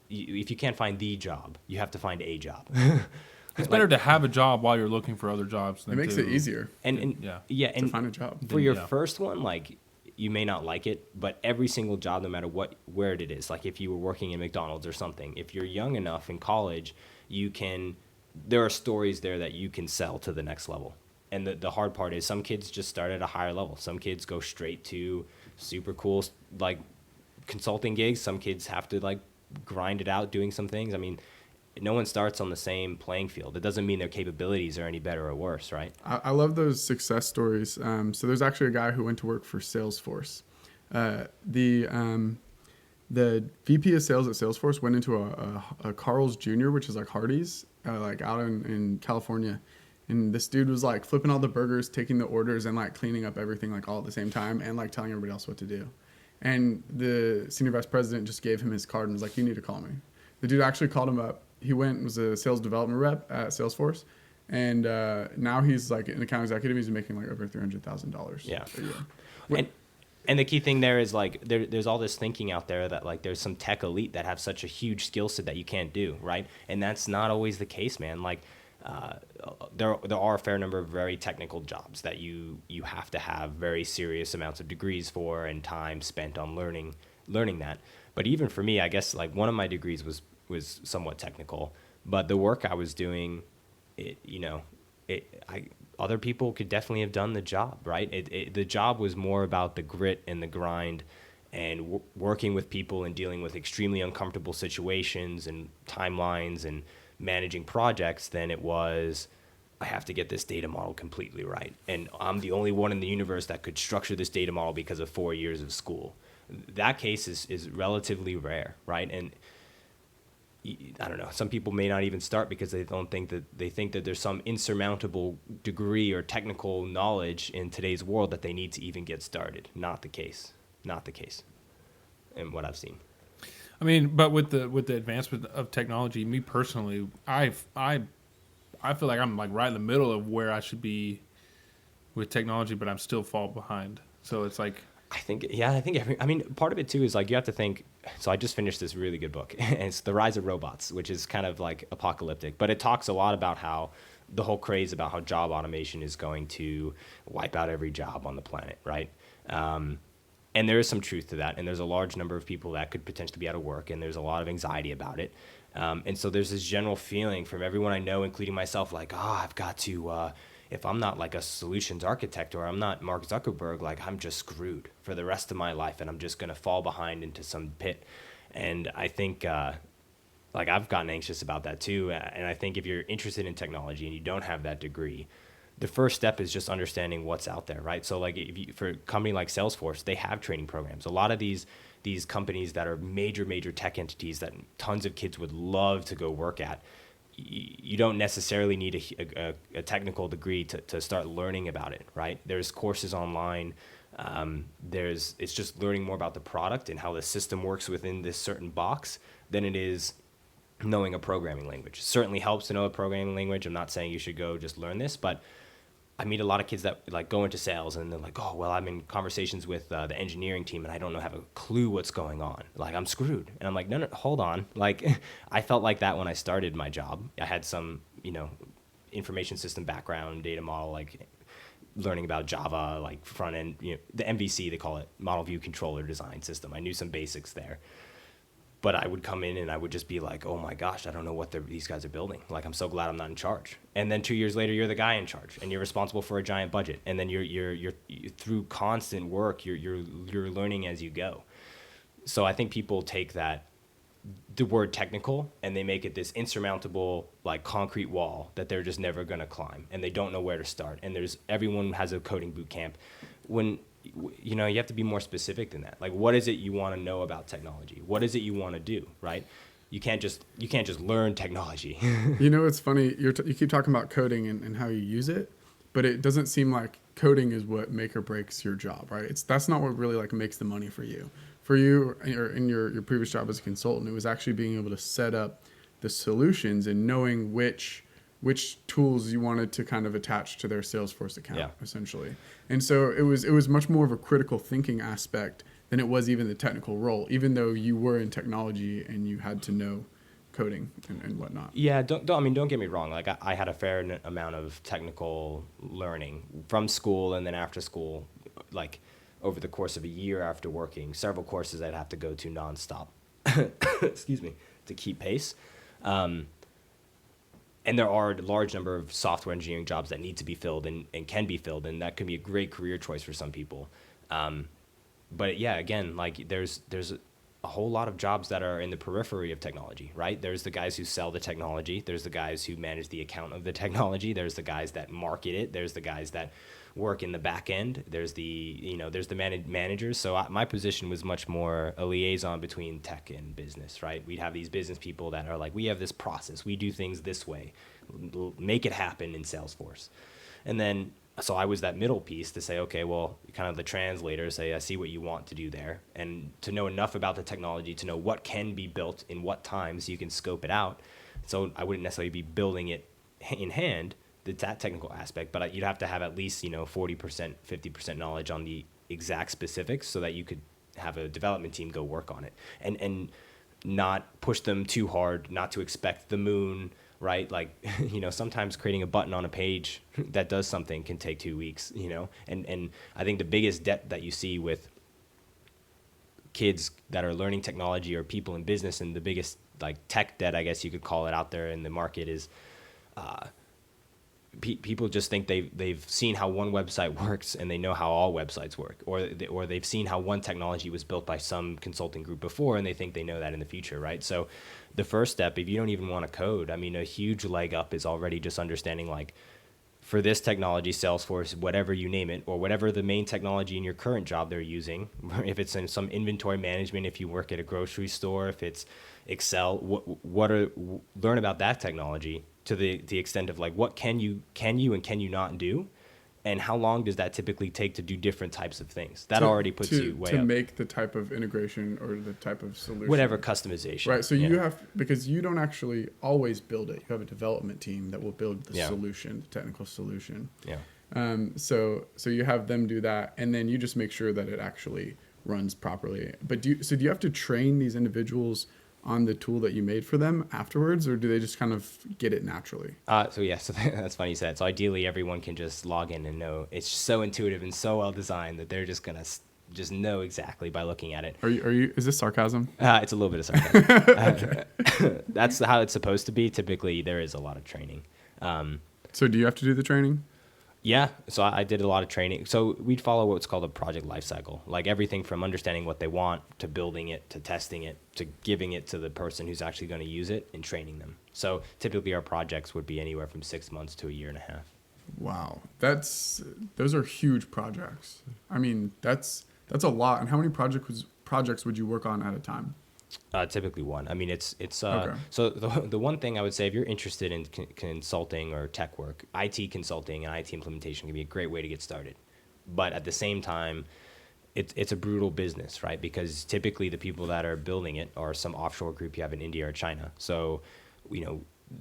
if you can't find the job, you have to find a job. It's better to have a job while you're looking for other jobs. Than It makes it easier And to find a job. For your Yeah. first one, like you may not like it, but every single job, no matter where it is, like if you were working in McDonald's or something, if you're young enough in college, there are stories there that you can sell to the next level. And the hard part is some kids just start at a higher level. Some kids go straight to super cool like consulting gigs. Some kids have to like grind it out doing some things. I mean, no one starts on the same playing field. It doesn't mean their capabilities are any better or worse, right? I love those success stories. So there's actually a guy who went to work for Salesforce. The VP of sales at Salesforce went into a Carl's Jr., which is like Hardee's, like out in California. And this dude was like flipping all the burgers, taking the orders, and like cleaning up everything like all at the same time, and like telling everybody else what to do. And the senior vice president just gave him his card and was like, "You need to call me." The dude actually called him up. He went and was a sales development rep at Salesforce, and now he's like an account executive. He's making like over $300,000 a year. And the key thing there is like there's all this thinking out there that like there's some tech elite that have such a huge skill set that you can't do, right? And that's not always the case, man. Like there are a fair number of very technical jobs that you have to have very serious amounts of degrees for and time spent on learning that. But even for me, I guess like one of my degrees was somewhat technical, but the work I was doing, other people could definitely have done the job, right? The job was more about the grit and the grind and working with people and dealing with extremely uncomfortable situations and timelines and managing projects than it was, I have to get this data model completely right. And I'm the only one in the universe that could structure this data model because of 4 years of school. That case is relatively rare, right? And I don't know, some people may not even start because they think that there's some insurmountable degree or technical knowledge in today's world that they need to even get started. Not the case in what I've seen. I mean, but with the advancement of technology, me personally, I feel like I'm like right in the middle of where I should be with technology, but I'm still fall behind. So it's like part of it too is like you have to think. So I just finished this really good book, and it's The Rise of Robots, which is kind of like apocalyptic, but it talks a lot about how the whole craze about how job automation is going to wipe out every job on the planet, right? And there is some truth to that, and there's a large number of people that could potentially be out of work, and there's a lot of anxiety about it. And so there's this general feeling from everyone I know, including myself, like, I've got to, if I'm not like a solutions architect or I'm not Mark Zuckerberg, like I'm just screwed for the rest of my life, and I'm just going to fall behind into some pit. And I think, like I've gotten anxious about that too. And I think if you're interested in technology and you don't have that degree, the first step is just understanding what's out there, right? So like for a company like Salesforce, they have training programs. A lot of these companies that are major tech entities that tons of kids would love to go work at, you don't necessarily need a technical degree to start learning about it, right? There's courses online. It's just learning more about the product and how the system works within this certain box than it is knowing a programming language. It certainly helps to know a programming language. I'm not saying you should go just learn this, but I meet a lot of kids that like go into sales and they're like, oh, well, I'm in conversations with the engineering team and I don't have a clue what's going on. Like, I'm screwed. And I'm like, no, hold on. Like, I felt like that when I started my job. I had some, information system background, data model, like learning about Java, like front end, the MVC, they call it, model view controller design system. I knew some basics there. But I would come in and I would just be like, oh my gosh, I don't know what these guys are building. Like, I'm so glad I'm not in charge. And then 2 years later, you're the guy in charge, and you're responsible for a giant budget. And then you're through constant work, you're learning as you go. So I think people take the word technical, and they make it this insurmountable, like, concrete wall that they're just never going to climb, and they don't know where to start. And everyone has a coding boot camp. When you have to be more specific than that. Like, what is it you want to know about technology? What is it you want to do, right? You can't just learn technology. It's funny. You keep talking about coding and how you use it, but it doesn't seem like coding is what make or breaks your job, right? That's not what really, like, makes the money for you. For you, or in your previous job as a consultant, it was actually being able to set up the solutions and knowing which tools you wanted to kind of attach to their Salesforce account, essentially. And so it was much more of a critical thinking aspect than it was even the technical role, even though you were in technology and you had to know coding and whatnot. Yeah, don't get me wrong. Like, I had a fair amount of technical learning from school, and then after school, like, over the course of a year after working, several courses I'd have to go to nonstop, excuse me, to keep pace. And there are a large number of software engineering jobs that need to be filled and can be filled, and that can be a great career choice for some people. But yeah, again, like, there's a whole lot of jobs that are in the periphery of technology, right? There's the guys who sell the technology. There's the guys who manage the account of the technology. There's the guys that market it. There's the guys that work in the back end. There's the managers. So my position was much more a liaison between tech and business, right? We'd have these business people that are like, we have this process. We do things this way. Make it happen in Salesforce. And then, so I was that middle piece to say, okay, well, kind of the translator, say, I see what you want to do there. And to know enough about the technology to know what can be built in what time so you can scope it out. So I wouldn't necessarily be building it in hand, that technical aspect, but you'd have to have at least 40%, 50% knowledge on the exact specifics so that you could have a development team go work on it and not push them too hard, not to expect the moon, right? Like, sometimes creating a button on a page that does something can take 2 weeks, and I think the biggest debt that you see with kids that are learning technology or people in business, and the biggest, like, tech debt, I guess you could call it, out there in the market is people just think they've seen how one website works and they know how all websites work, or they've seen how one technology was built by some consulting group before and they think they know that in the future, right? So the first step, if you don't even want to code, I mean, a huge leg up is already just understanding, like, for this technology, Salesforce, whatever you name it, or whatever the main technology in your current job they're using, if it's in some inventory management, if you work at a grocery store, if it's Excel, learn about that technology to the extent of, like, what can you and can you not do, and how long does that typically take to do different types of things. That already puts you way up. To make the type of integration or the type of solution. Whatever customization. Right, so you have, because you don't actually always build it. You have a development team that will build the solution, the technical solution. Yeah. So you have them do that, and then you just make sure that it actually runs properly. But do you have to train these individuals on the tool that you made for them afterwards, or do they just kind of get it naturally? So that's funny you said. So ideally, everyone can just log in and know. It's so intuitive and so well designed that they're just gonna just know exactly by looking at it. Are you? Is this sarcasm? It's a little bit of sarcasm. That's how it's supposed to be. Typically, there is a lot of training. So do you have to do the training? Yeah, so I did a lot of training. So we'd follow what's called a project lifecycle, like everything from understanding what they want to building it to testing it to giving it to the person who's actually going to use it and training them. So typically our projects would be anywhere from 6 months to a year and a half. Wow, those are huge projects. I mean, that's a lot. And how many projects would you work on at a time? Typically one. I mean, it's Okay. So the one thing I would say, if you're interested in consulting or tech work, IT consulting and IT implementation can be a great way to get started. But at the same time, it's a brutal business, right? Because typically the people that are building it are some offshore group you have in India or China. So,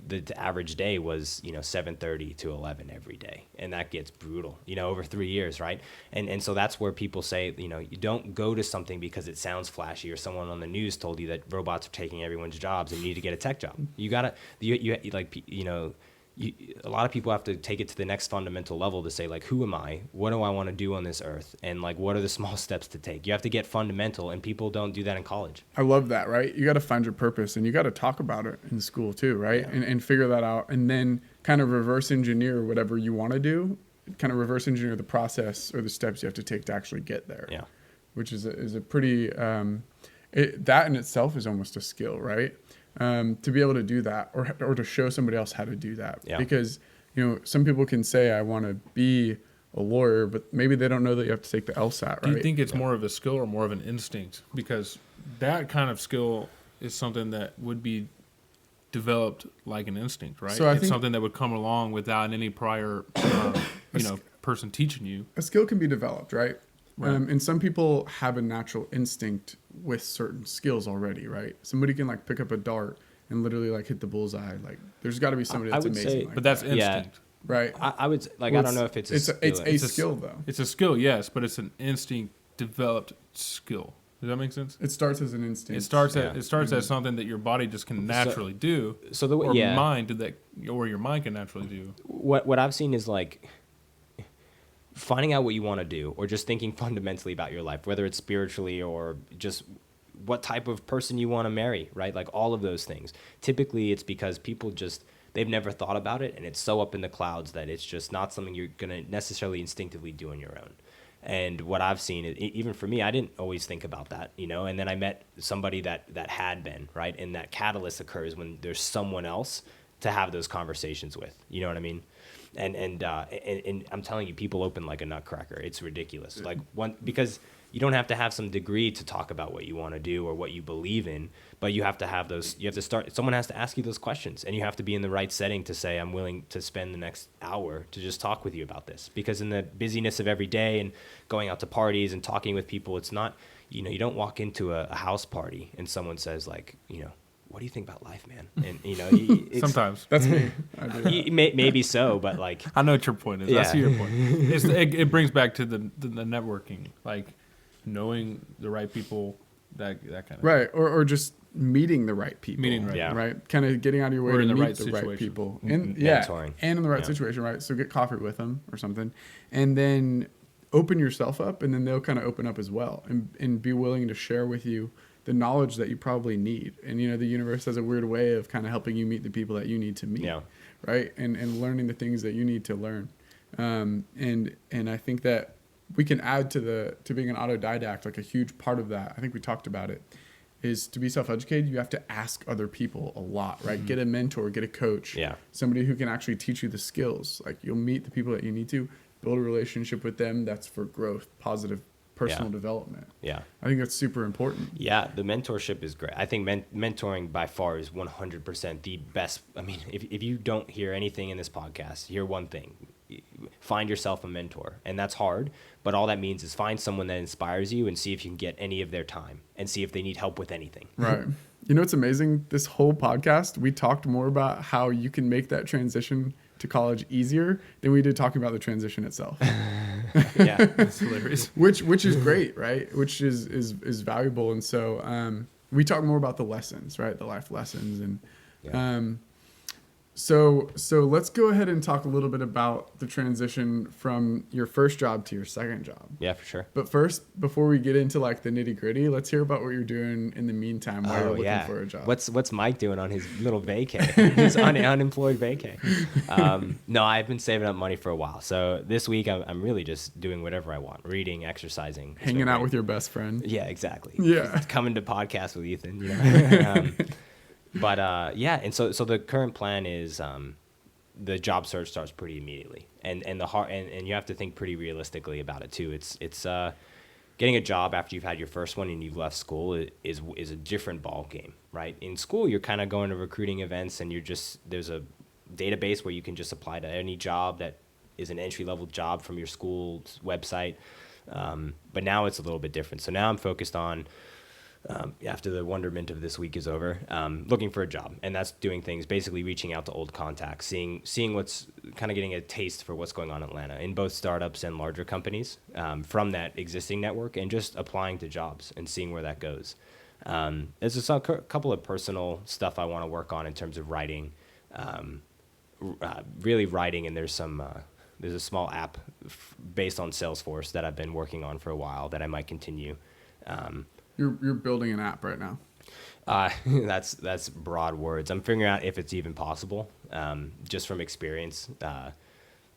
the average day was 7:30 to 11 every day, and that gets brutal over 3 years, right? And so that's where people say you don't go to something because it sounds flashy or someone on the news told you that robots are taking everyone's jobs and you need to get a tech job. You gotta a lot of people have to take it to the next fundamental level to say, like, who am I? What do I want to do on this earth? And like, what are the small steps to take? You have to get fundamental, and people don't do that in college. I love that, right? You got to find your purpose, and you got to talk about it in school too, right? Yeah. And figure that out, and then kind of reverse engineer whatever you want to do, kind of reverse engineer the process or the steps you have to take to actually get there. Yeah. Which is a pretty, that in itself is almost a skill, right? To be able to do that or to show somebody else how to do that. Yeah. Because, some people can say, I want to be a lawyer, but maybe they don't know that you have to take the LSAT, right? Do you think it's more of a skill or more of an instinct? Because that kind of skill is something that would be developed like an instinct, right? So I it's think something that would come along without any prior, person teaching you. a skill can be developed, right? Right. And some people have a natural instinct with certain skills already, right? Somebody can like pick up a dart and literally like hit the bullseye. Like there's got to be somebody I that's would amazing. say- like But that's that, instinct. right. I would like. Well, I don't know if it's a skill. it's a It's a skill though. It's a skill, yes, but it's an instinct developed skill. Does that make sense? It starts as an instinct. It starts Yeah. as something that your body just can naturally do. So the way- or yeah. your mind can naturally do. What I've seen is like finding out what you want to do, or just thinking fundamentally about your life, whether it's spiritually or just what type of person you want to marry, right? Like all of those things. Typically, it's because people they've never thought about it, and it's so up in the clouds that it's just not something you're going to necessarily instinctively do on your own. And what I've seen, even for me, I didn't always think about that, and then I met somebody that had been, right? And that catalyst occurs when there's someone else to have those conversations with, you know what I mean? And I'm telling you, people open like a nutcracker. It's ridiculous. Like because you don't have to have some degree to talk about what you want to do or what you believe in, but you have to have those. You have to start. Someone has to ask you those questions, and you have to be in the right setting to say, "I'm willing to spend the next hour to just talk with you about this." Because in the busyness of every day and going out to parties and talking with people, it's not. You don't walk into a house party and someone says like, what do you think about life, man? And it's, Sometimes. That's me. I do that. maybe so, but like I know what your point is. I Yeah. see your point. It brings back to the networking, like knowing the right people, that kind of Right. Or just meeting the right people. Meeting right Yeah. Right. Kind of getting out of your way Or to in the meet right the right situation. people. Mm-hmm. And Mentoring. and in the right Yeah. situation, right? So get coffee with them or something. And then open yourself up, and then they'll kind of open up as well and be willing to share with you the knowledge that you probably need. And the universe has a weird way of kind of helping you meet the people that you need to meet. Yeah. Right. And learning the things that you need to learn. And I think that we can add to being an autodidact, like a huge part of that. I think we talked about it, is to be self-educated. You have to ask other people a lot, right? Get a mentor, get a coach, Yeah. somebody who can actually teach you the skills. Like you'll meet the people that you need to build a relationship with them. That's for growth, positive personal development. Yeah. I think that's super important. Yeah, the mentorship is great. I think mentoring by far is 100% the best. I mean, if you don't hear anything in this podcast, hear one thing. Find yourself a mentor. And that's hard, but all that means is find someone that inspires you and see if you can get any of their time and see if they need help with anything. Right. What's amazing? This whole podcast, we talked more about how you can make that transition to college easier than we did talking about the transition itself. Yeah. It's hilarious. which is great, right? Which is valuable. And so we talk more about the lessons, right? The life lessons. And Yeah. so let's go ahead and talk a little bit about the transition from your first job to your second job. Yeah, for sure. But first, before we get into like the nitty gritty, let's hear about what you're doing in the meantime while you're looking for a job. What's Mike doing on his little vacay? His unemployed vacay. No, I've been saving up money for a while. So this week I'm really just doing whatever I want: reading, exercising, It's Hanging been out great. with your best friend. Yeah, exactly. Yeah. Just coming to podcast with Ethan. But and so the current plan is the job search starts pretty immediately, and you have to think pretty realistically about it too. It's getting a job after you've had your first one and you've left school is a different ball game, right? In school, you're kind of going to recruiting events, and there's a database where you can just apply to any job that is an entry level job from your school's website. But now it's a little bit different. So now I'm focused on. After the wonderment of this week is over, looking for a job, and that's doing things, basically reaching out to old contacts, seeing what's kind of getting a taste for what's going on in Atlanta in both startups and larger companies from that existing network, and just applying to jobs and seeing where that goes. There's just a couple of personal stuff I want to work on in terms of writing, really writing, and there's a small app based on Salesforce that I've been working on for a while that I might continue. You're building an app right now. That's broad words. I'm figuring out if it's even possible, just from experience.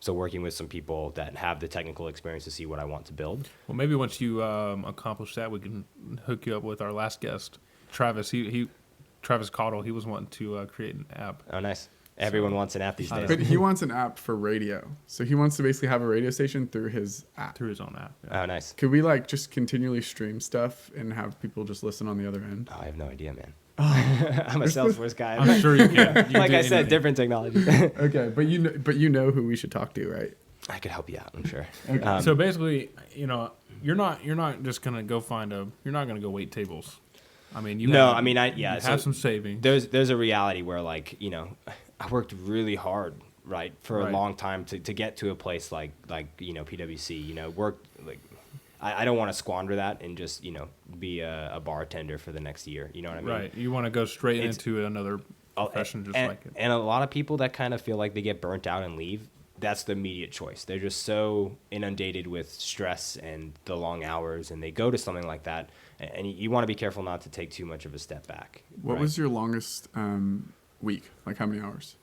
So working with some people that have the technical experience to see what I want to build. Well, maybe once you accomplish that, we can hook you up with our last guest, Travis. Travis Caudill. He was wanting to create an app. Oh, nice. Everyone wants an app these days. But he wants an app for radio. So he wants to basically have a radio station through his app. Through his own app. Yeah. Oh, nice. Could we like just continually stream stuff and have people just listen on the other end? Oh, I have no idea, man. I'm a Salesforce guy. I'm sure you can. You Like do I said, anything. different technology. Okay, but you know who we should talk to, right? I could help you out, I'm sure. Okay. So basically, you're not just gonna go you're not gonna go wait tables. I mean, you have some savings. There's a reality where I worked really hard, right, for a long time to get to a place like PwC. Worked like I don't want to squander that and just be a bartender for the next year. You know what I mean? Right. You want to go straight into another profession like it. And a lot of people that kind of feel like they get burnt out and leave, that's the immediate choice. They're just so inundated with stress and the long hours, and they go to something like that. And you want to be careful not to take too much of a step back. What was your longest week? Like how many hours?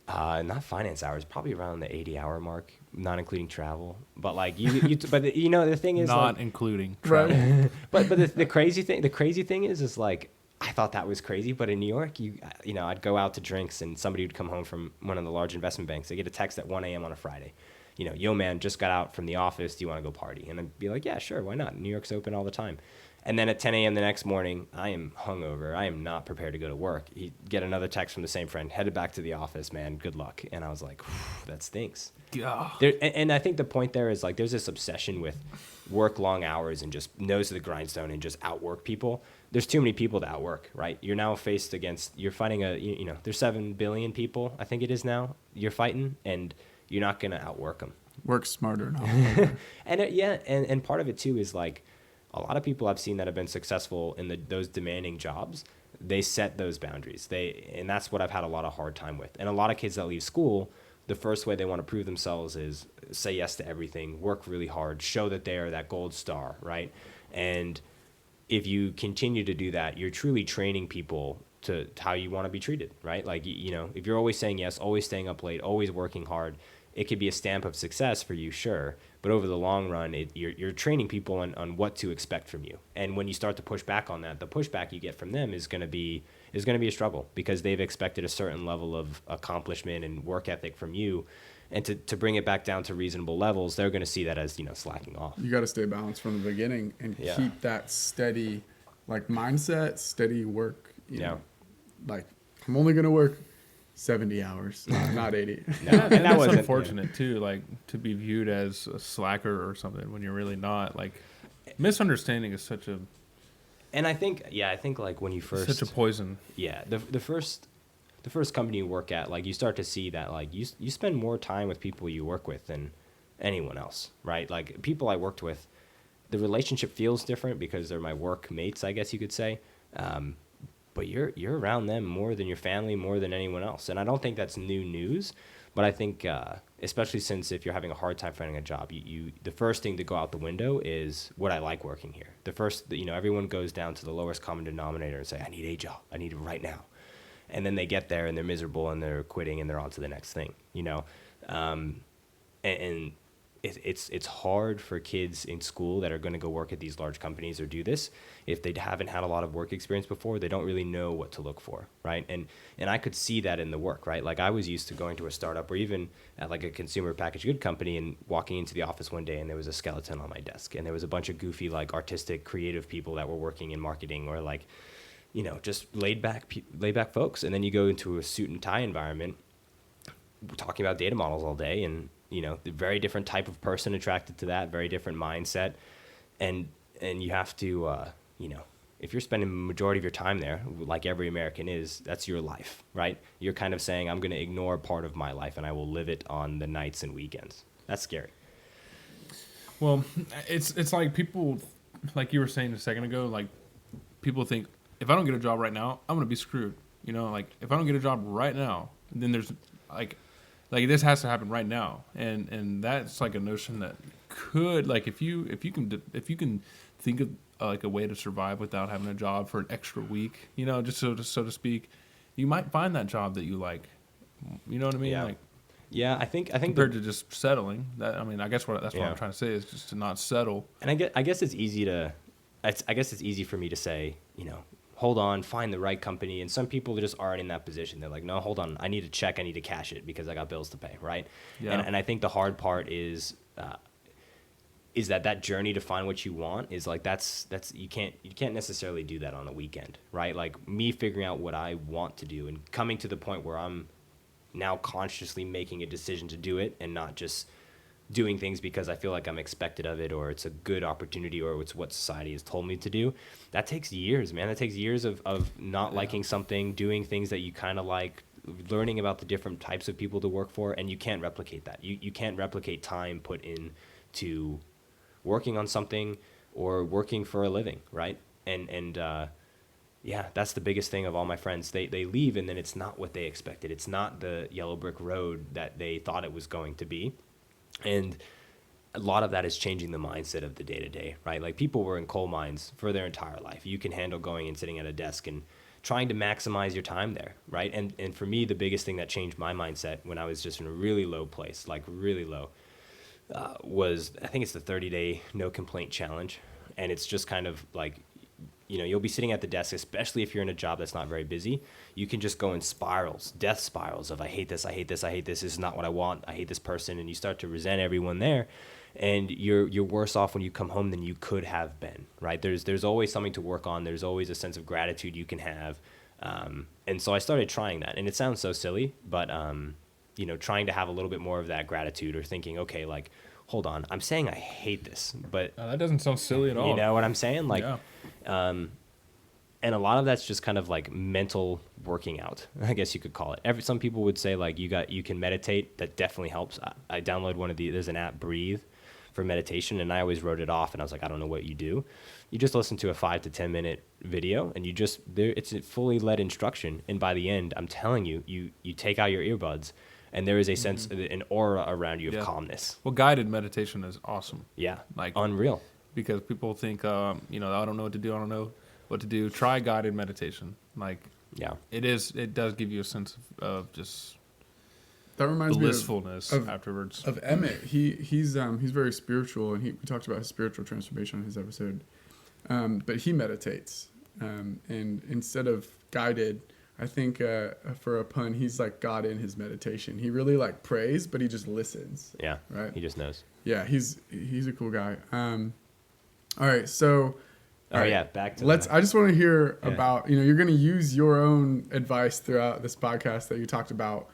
Not finance hours, probably around the 80-hour mark, not including travel. But like the thing is not including travel. Right. but the crazy thing is like I thought that was crazy. But in New York, I'd go out to drinks and somebody would come home from one of the large investment banks. They get a text at 1 a.m. on a Friday. Yo man, just got out from the office. Do you want to go party? And I'd be like, yeah, sure, why not? New York's open all the time. And then at 10 a.m. the next morning, I am hungover. I am not prepared to go to work. He'd get another text from the same friend, headed back to the office, man, good luck. And I was like, that stinks. Yeah. And I think the point there is like there's this obsession with work long hours and just nose to the grindstone and just outwork people. There's too many people to outwork, right? You're now you're fighting there's 7 billion people, I think it is now, you're fighting, and you're not going to outwork them. Work smarter, not harder. And part of it too is like, a lot of people I've seen that have been successful in those demanding jobs, they set those boundaries. And that's what I've had a lot of hard time with. And a lot of kids that leave school, the first way they want to prove themselves is say yes to everything, work really hard, show that they are that gold star, right? And if you continue to do that, you're truly training people to how you want to be treated, right? Like, if you're always saying yes, always staying up late, always working hard, it could be a stamp of success for you, sure. But over the long run, you're training people on what to expect from you. And when you start to push back on that, the pushback you get from them is going to be a struggle because they've expected a certain level of accomplishment and work ethic from you. And to bring it back down to reasonable levels, they're going to see that as slacking off. You got to stay balanced from the beginning and keep that steady, like mindset, steady work. You know, like I'm only going to work 70 hours, not 80. No, and that was wasn't unfortunate too, like to be viewed as a slacker or something when you're really not. Like misunderstanding is such a. And I think like when you first such a poison. Yeah, the first company you work at, like you start to see that like you spend more time with people you work with than anyone else, right? Like people I worked with, the relationship feels different because they're my work mates, I guess you could say. But you're around them more than your family, more than anyone else. And I don't think that's new news, but I think especially since if you're having a hard time finding a job, the first thing to go out the window is would I like working here? The first, everyone goes down to the lowest common denominator and say, I need a job. I need it right now. And then they get there and they're miserable and they're quitting and they're on to the next thing, and it's hard for kids in school that are going to go work at these large companies or do this. If they haven't had a lot of work experience before, they don't really know what to look for, right? And I could see that in the work, right? Like I was used to going to a startup or even at like a consumer packaged good company and walking into the office one day and there was a skeleton on my desk and there was a bunch of goofy, like artistic, creative people that were working in marketing or like, just laid back folks. And then you go into a suit and tie environment talking about data models all day and, the very different type of person attracted to that, very different mindset. And you have to, if you're spending the majority of your time there, like every American is, that's your life, right? You're kind of saying, I'm going to ignore part of my life and I will live it on the nights and weekends. That's scary. Well, it's like people, like you were saying a second ago, like people think, if I don't get a job right now, I'm going to be screwed. Like if I don't get a job right now, then like this has to happen right now, and that's like a notion that could, like, if you can think of like a way to survive without having a job for an extra week, just so to speak, you might find that job that you like. You know what I mean? Yeah. Like, yeah, I think compared to just settling. That, I mean, I guess that's what I'm trying to say is just to not settle. And I guess it's easy it's easy for me to say, hold on, find the right company. And some people just aren't in that position. They're like, no, hold on, I need a check, I need to cash it because I got bills to pay, right? Yeah. And I think the hard part is that journey to find what you want is like that's you can't necessarily do that on a weekend, right? Like me figuring out what I want to do and coming to the point where I'm now consciously making a decision to do it and not just doing things because I feel like I'm expected of it or it's a good opportunity or it's what society has told me to do. That takes years, man. That takes years of not liking something, doing things that you kind of like, learning about the different types of people to work for, and you can't replicate that. You can't replicate time put into working on something or working for a living, right? And yeah, that's the biggest thing of all my friends. They leave and then it's not what they expected. It's not the yellow brick road that they thought it was going to be. And a lot of that is changing the mindset of the day-to-day, right? Like people were in coal mines for their entire life. You can handle going and sitting at a desk and trying to maximize your time there, right? And for me, the biggest thing that changed my mindset when I was just in a really low place, like really low, was, I think it's the 30-day no complaint challenge. And it's just kind of like, you'll be sitting at the desk, especially if you're in a job that's not very busy. You can just go in spirals, death spirals of I hate this, I hate this, I hate this. This is not what I want. I hate this person, and you start to resent everyone there, and you're worse off when you come home than you could have been. Right? There's always something to work on. There's always a sense of gratitude you can have, and so I started trying that. And it sounds so silly, but trying to have a little bit more of that gratitude, or thinking, okay, like, hold on, I'm saying I hate this, but that doesn't sound silly at all. You know what I'm saying? Like, yeah. And a lot of that's just kind of like mental working out, I guess you could call it. Some people would say like you can meditate. That definitely helps. I download there's an app, Breathe, for meditation, and I always wrote it off, and I was like, I don't know what you do. You just listen to a 5 to 10 minute video, and it's a fully led instruction, and by the end, I'm telling you, you take out your earbuds, and there is a sense, an aura around you of calmness. Well, guided meditation is awesome. Yeah, like unreal. Because people think, I don't know what to do. I don't know what to do. Try guided meditation. Like, yeah, it does give you a sense of just that reminds blissfulness me of afterwards. Of Emmett. He's very spiritual, and we talked about his spiritual transformation on his episode. But he meditates, and instead of guided, I think for a pun, he's like God in his meditation. He really like prays, but he just listens. Yeah, right. He just knows. Yeah, he's a cool guy. All right, so. Back to I just want to hear about, you're going to use your own advice throughout this podcast that you talked about,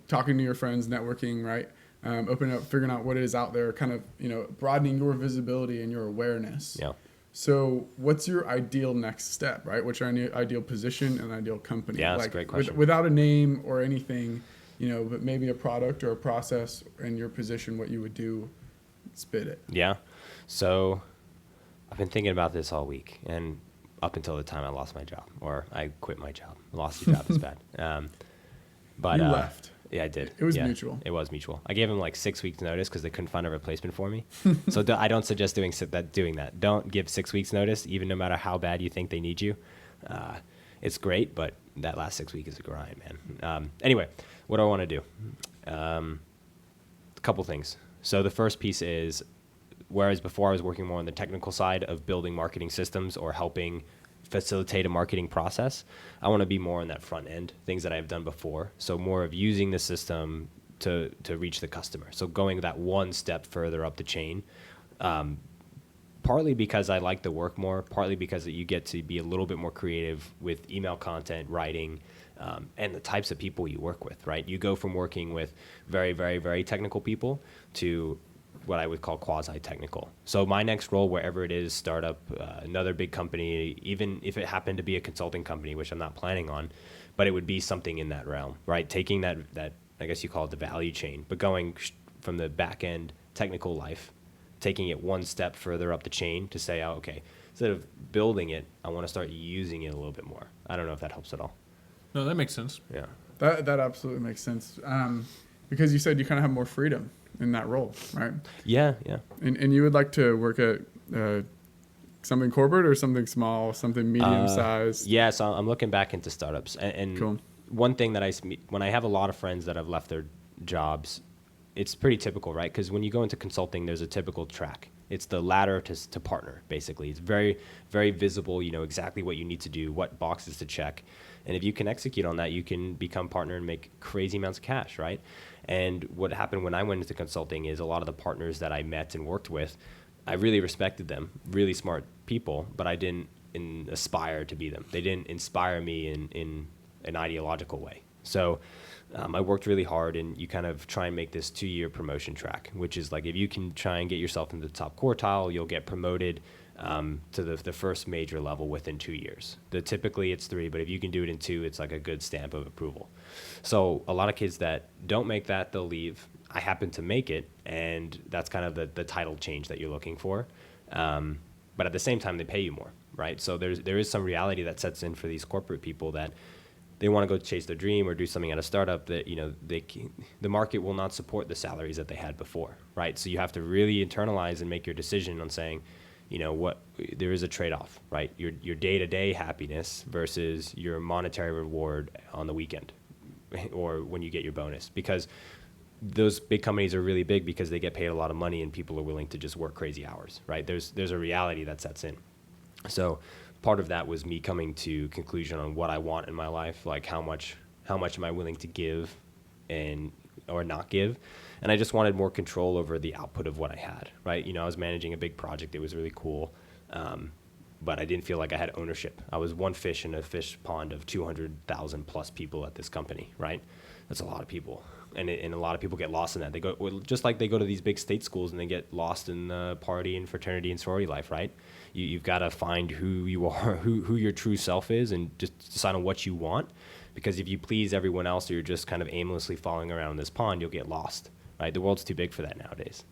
talking to your friends, networking, right? Opening up, figuring out what it is out there, kind of, broadening your visibility and your awareness. Yeah. So what's your ideal next step, right? What's your ideal position and ideal company? Yeah, that's a great question. Without a name or anything, but maybe a product or a process in your position, what you would do, spit it. Yeah. So I've been thinking about this all week, and up until the time I lost my job, or I quit my job. Lost your job is bad. But you left. Yeah, I did. It was mutual. It was mutual. I gave him like 6 weeks notice because they couldn't find a replacement for me. So I don't suggest doing that. Don't give 6 weeks notice, even no matter how bad you think they need you. It's great, but that last 6 weeks is a grind, man. Anyway, what do I want to do? A couple things. So the first piece is, whereas before I was working more on the technical side of building marketing systems or helping facilitate a marketing process, I want to be more on that front end, things that I've done before. So more of using the system to reach the customer. So going that one step further up the chain, partly because I like the work more, partly because you get to be a little bit more creative with email content, writing, and the types of people you work with, right? You go from working with very, very, very technical people to what I would call quasi-technical. So my next role, wherever it is, startup, another big company, even if it happened to be a consulting company, which I'm not planning on, but it would be something in that realm, right? Taking that I guess you call it the value chain, but going from the back end technical life, taking it one step further up the chain to say, oh, okay, instead of building it, I want to start using it a little bit more. I don't know if that helps at all. No, that makes sense. Yeah. that absolutely makes sense. Because you said you kind of have more freedom in that role, right? Yeah. And you would like to work at something corporate or something small, something medium sized? Yeah, so I'm looking back into startups. And Cool. one thing that when I have a lot of friends that have left their jobs, it's pretty typical, right? Because when you go into consulting, there's a typical track. It's the ladder to partner, basically. It's very, very visible. You know exactly what you need to do, what boxes to check. And if you can execute on that, you can become partner and make crazy amounts of cash, right? And what happened when I went into consulting is a lot of the partners that I met and worked with, I really respected them, really smart people, but I didn't aspire to be them. They didn't inspire me in an ideological way. So I worked really hard, and you kind of try and make this 2-year promotion track, which is like if you can try and get yourself into the top quartile, you'll get promoted to the first major level within 2 years. Typically it's 3, but if you can do it in 2, it's like a good stamp of approval. So a lot of kids that don't make that, they'll leave. I happen to make it, and that's kind of the title change that you're looking for. But at the same time, they pay you more, right? So there is some reality that sets in for these corporate people that they want to go chase their dream or do something at a startup that, the market will not support the salaries that they had before, right? So you have to really internalize and make your decision on saying, there is a trade-off, right? Your day-to-day happiness versus your monetary reward on the weekend or when you get your bonus, because those big companies are really big because they get paid a lot of money and people are willing to just work crazy hours, right? There's a reality that sets in. So part of that was me coming to conclusion on what I want in my life, like how much am I willing to give or not give. And I just wanted more control over the output of what I had, right? I was managing a big project. It was really cool. But I didn't feel like I had ownership. I was one fish in a fish pond of 200,000 plus people at this company, right? That's a lot of people. And a lot of people get lost in that. They go just like they go to these big state schools and they get lost in the party and fraternity and sorority life, right? You've got to find who you are, who your true self is, and just decide on what you want. Because if you please everyone else, or you're just kind of aimlessly following around in this pond, you'll get lost, right? The world's too big for that nowadays.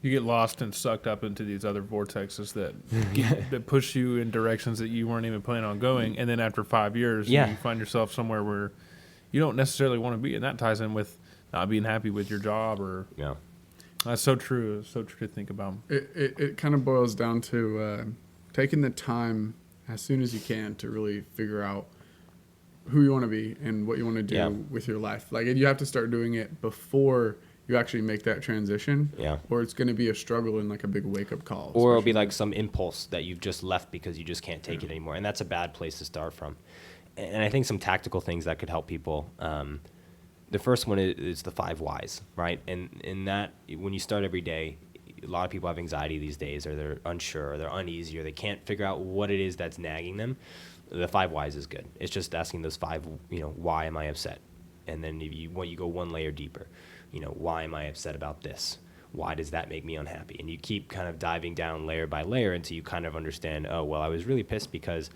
You get lost and sucked up into these other vortexes that push you in directions that you weren't even planning on going, and then after 5 years, you find yourself somewhere where you don't necessarily want to be, and that ties in with not being happy with your job. That's so true. It's so true to think about. It kind of boils down to taking the time as soon as you can to really figure out who you want to be and what you want to do with your life. Like, you have to start doing it before you actually make that transition, or it's going to be a struggle and like a big wake-up call. Or it'll be like some impulse that you've just left because you just can't take it anymore, and that's a bad place to start from. And I think some tactical things that could help people. The first one is the 5 whys, right? And in that, when you start every day, a lot of people have anxiety these days, or they're unsure, or they're uneasy, or they can't figure out what it is that's nagging them. The 5 whys is good. It's just asking those 5, why am I upset? And then if you go one layer deeper, why am I upset about this? Why does that make me unhappy? And you keep kind of diving down layer by layer until you kind of understand, oh, well, I was really pissed because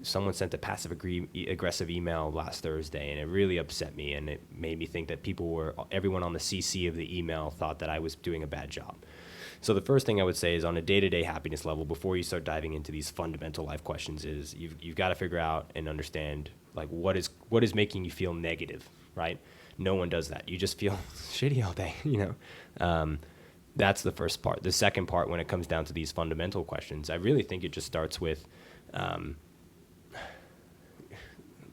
someone sent a passive aggressive email last Thursday, and it really upset me, and it made me think that everyone on the CC of the email thought that I was doing a bad job. So the first thing I would say is, on a day-to-day happiness level, before you start diving into these fundamental life questions, is you've got to figure out and understand, like, what is making you feel negative, right? No one does that. You just feel shitty all day, That's the first part. The second part, when it comes down to these fundamental questions, I really think it just starts with,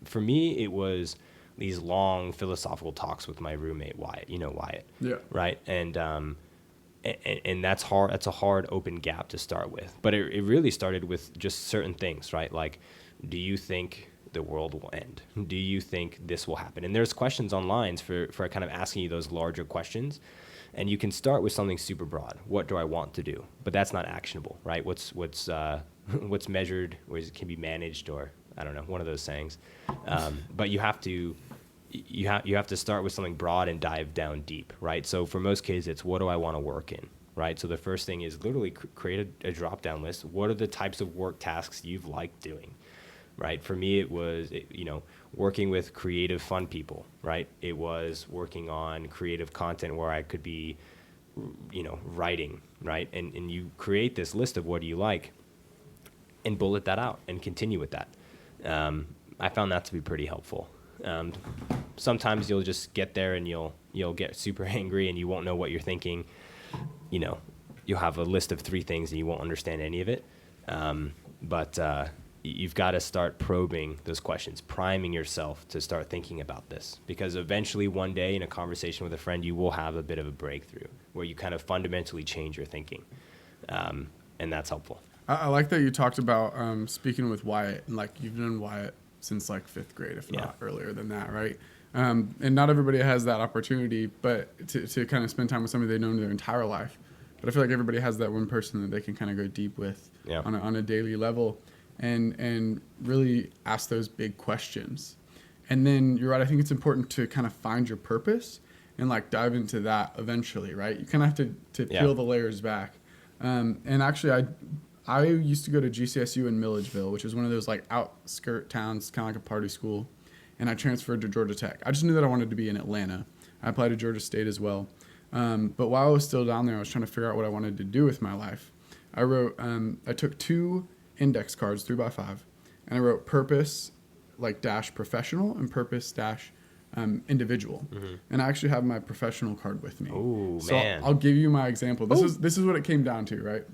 for me, it was these long philosophical talks with my roommate, Wyatt. Wyatt. Yeah. Right. And that's hard. That's a hard open gap to start with. But it really started with just certain things, right? Like, do you think the world will end? Do you think this will happen? And there's questions online for kind of asking you those larger questions. And you can start with something super broad. What do I want to do? But that's not actionable, right? What's measured, or can be managed, or I don't know, one of those sayings. But you have to start with something broad and dive down deep, right? So for most kids, it's what do I want to work in, right? So the first thing is literally create a drop-down list. What are the types of work tasks you've liked doing, right? For me, it was working with creative, fun people, right? It was working on creative content where I could be, writing, right? And you create this list of what do you like, and bullet that out and continue with that. I found that to be pretty helpful. Sometimes you'll just get there and you'll get super angry and you won't know what you're thinking. You know, you'll have a list of 3 things and you won't understand any of it. But you've got to start probing those questions, priming yourself to start thinking about this. Because eventually one day in a conversation with a friend, you will have a bit of a breakthrough where you kind of fundamentally change your thinking. And that's helpful. I like that you talked about speaking with Wyatt, and like you've known Wyatt since like 5th grade, if not earlier than that, right? And not everybody has that opportunity, but to kind of spend time with somebody they've known their entire life. But I feel like everybody has that one person that they can kind of go deep with on a daily level, and really ask those big questions. And then you're right. I think it's important to kind of find your purpose and like dive into that eventually, right? You kind of have to peel the layers back. And actually, I used to go to GCSU in Milledgeville, which is one of those like outskirt towns, kind of like a party school. And I transferred to Georgia Tech. I just knew that I wanted to be in Atlanta. I applied to Georgia State as well. But while I was still down there, I was trying to figure out what I wanted to do with my life. I took 2 index cards, 3x5, and I wrote purpose, like dash professional, and purpose dash individual. Mm-hmm. And I actually have my professional card with me. Oh, so man. I'll give you my example. This is what it came down to, right?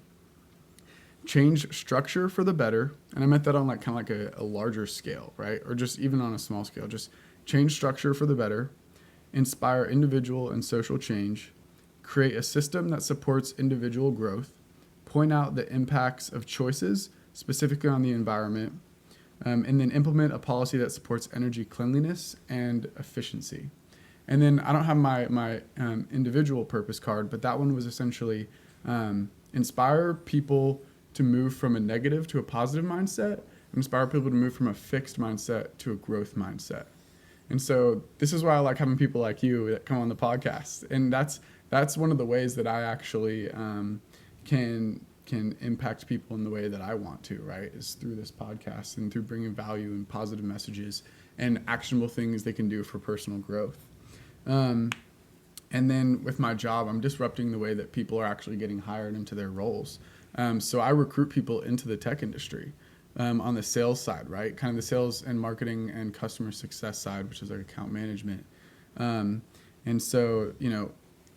Change structure for the better. And I meant that on like kind of like a larger scale, right? Or just even on a small scale. Just change structure for the better. Inspire individual and social change. Create a system that supports individual growth. Point out the impacts of choices, specifically on the environment. And then implement a policy that supports energy cleanliness and efficiency. And then I don't have my individual purpose card, but that one was essentially inspire people to move from a negative to a positive mindset, inspire people to move from a fixed mindset to a growth mindset. And so this is why I like having people like you that come on the podcast. And that's one of the ways that I actually can impact people in the way that I want to, right? Is through this podcast and through bringing value and positive messages and actionable things they can do for personal growth. And then with my job, I'm disrupting the way that people are actually getting hired into their roles. So I recruit people into the tech industry on the sales side, right? Kind of the sales and marketing and customer success side, which is like account management. And so, you know,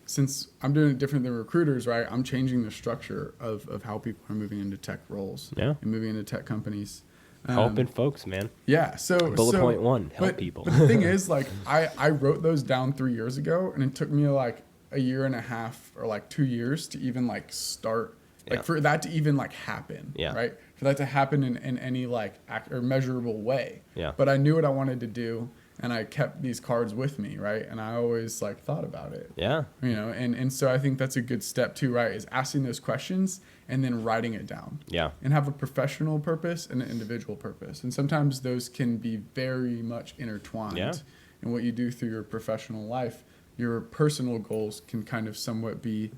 since I'm doing it different than recruiters, right, I'm changing the structure of how people are moving into tech roles and moving into tech companies. Helping folks, man. Yeah. So bullet point 1, help people. But the thing is, like, I wrote those down 3 years ago, and it took me like a year and a half or like 2 years to even like start, like for that to even like happen, right? For that to happen in any like or measurable way. Yeah. But I knew what I wanted to do, and I kept these cards with me, right? And I always like thought about it. Yeah. You know, and so I think that's a good step too, right? Is asking those questions and then writing it down. Yeah. And have a professional purpose and an individual purpose. And sometimes those can be very much intertwined. Yeah. And what you do through your professional life, your personal goals can kind of somewhat be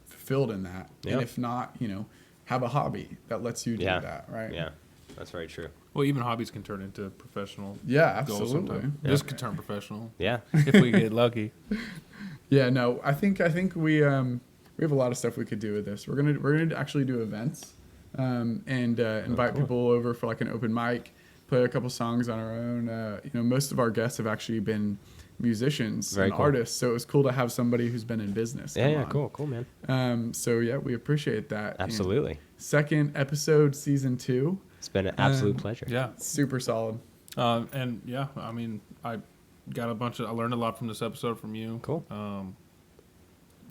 fulfilled in that. Yep. And if not, you know, have a hobby that lets you do that, right? Yeah. That's very true. Well, even hobbies can turn into professional. Yeah, absolutely. Yeah. This could turn professional. Yeah, if we get lucky. Yeah, no, I think we have a lot of stuff we could do with this. We're gonna actually do events, and invite people over for like an open mic, play a couple songs on our own. You know, most of our guests have actually been musicians and artists, so it was cool to have somebody who's been in business. Yeah, cool, man. So yeah, we appreciate that. Absolutely. And second episode, season 2. It's been an absolute pleasure. Yeah, super solid. And yeah, I mean, I learned a lot from this episode from you. Cool.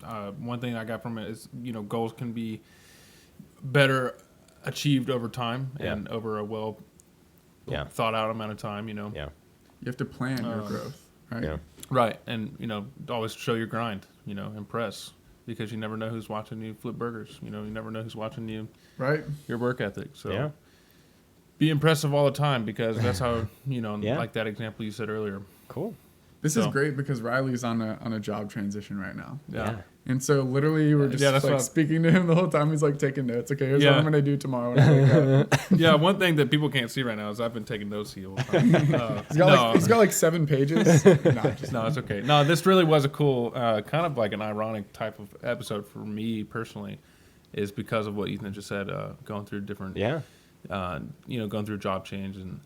One thing I got from it is, you know, goals can be better achieved over time and over a thought out amount of time, you know. Yeah. You have to plan your growth, right? Yeah. Right. And, you know, always show your grind, you know, impress, because you never know who's watching you flip burgers. You know, you never know who's watching you. Right. Your work ethic. So be impressive all the time, because that's how, you know, like that example you said earlier. Cool. This is great because Riley's on a job transition right now. Yeah. And so literally you were just like speaking to him the whole time. He's like taking notes. Okay, here's what I'm going to do tomorrow when I wake up. Yeah, one thing that people can't see right now is I've been taking notes the whole time. He's got like 7 pages. No, it's okay. No, this really was a cool, kind of like an ironic type of episode for me personally, is because of what Ethan just said, going through different, you know, going through a job change and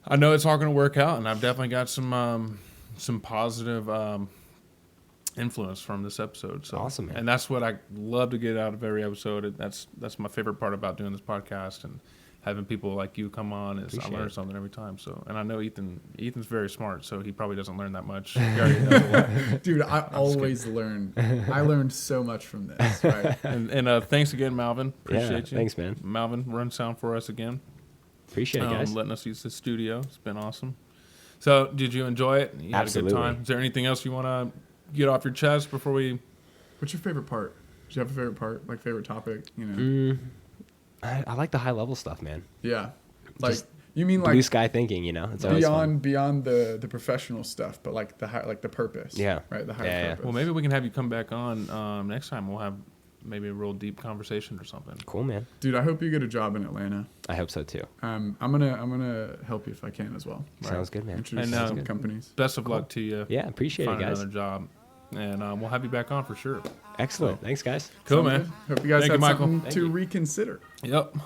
I know it's all going to work out, and I've definitely got some positive influence from this episode. So Awesome, man. And that's what I love to get out of every episode. That's my favorite part about doing this podcast and having people like you come on. Is I learn something every time. So, and I know Ethan's very smart, so he probably doesn't learn that much. He already knows a lot. Dude, I always learn. I learned so much from this. Right? And thanks again, Malvin. Appreciate you. Thanks, man. Malvin, run sound for us again. Appreciate it, guys. Letting us use the studio. It's been awesome. So, did you enjoy it? You Absolutely. had a good time. Is there anything else you want to get off your chest before we? What's your favorite part? Do you have a favorite part? Like favorite topic? You know. I like the high level stuff, man. Yeah. Like Just you mean Blue like sky thinking, you know? It's always fun. beyond the professional stuff, but like the high, like the purpose. Yeah. Right. The higher Yeah. purpose. Well, maybe we can have you come back on next time. We'll have maybe a real deep conversation or something. Cool, man. Dude, I hope you get a job in Atlanta. I hope so too. I'm gonna help you if I can as well. Sounds good, man. Introduce And, some companies. Best of luck to you. Yeah, appreciate it, Find guys. another job, and we'll have you back on for sure. Excellent. Thanks, guys. Cool, Sound man. good? Hope you guys Thank have you, Michael. something Thank to you. reconsider. Yep.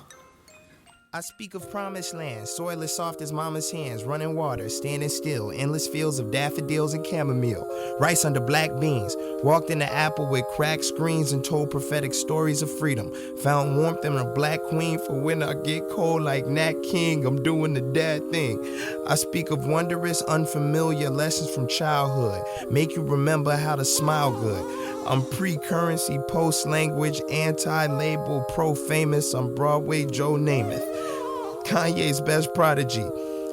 I speak of promised land, soil as soft as mama's hands, running water, standing still, endless fields of daffodils and chamomile, rice under black beans, walked in the apple with cracked screens and told prophetic stories of freedom, found warmth in a black queen for when I get cold like Nat King, I'm doing the dad thing. I speak of wondrous, unfamiliar lessons from childhood, make you remember how to smile good. I'm pre-currency, post-language, anti-label, pro-famous. I'm Broadway Joe Namath. Kanye's best prodigy.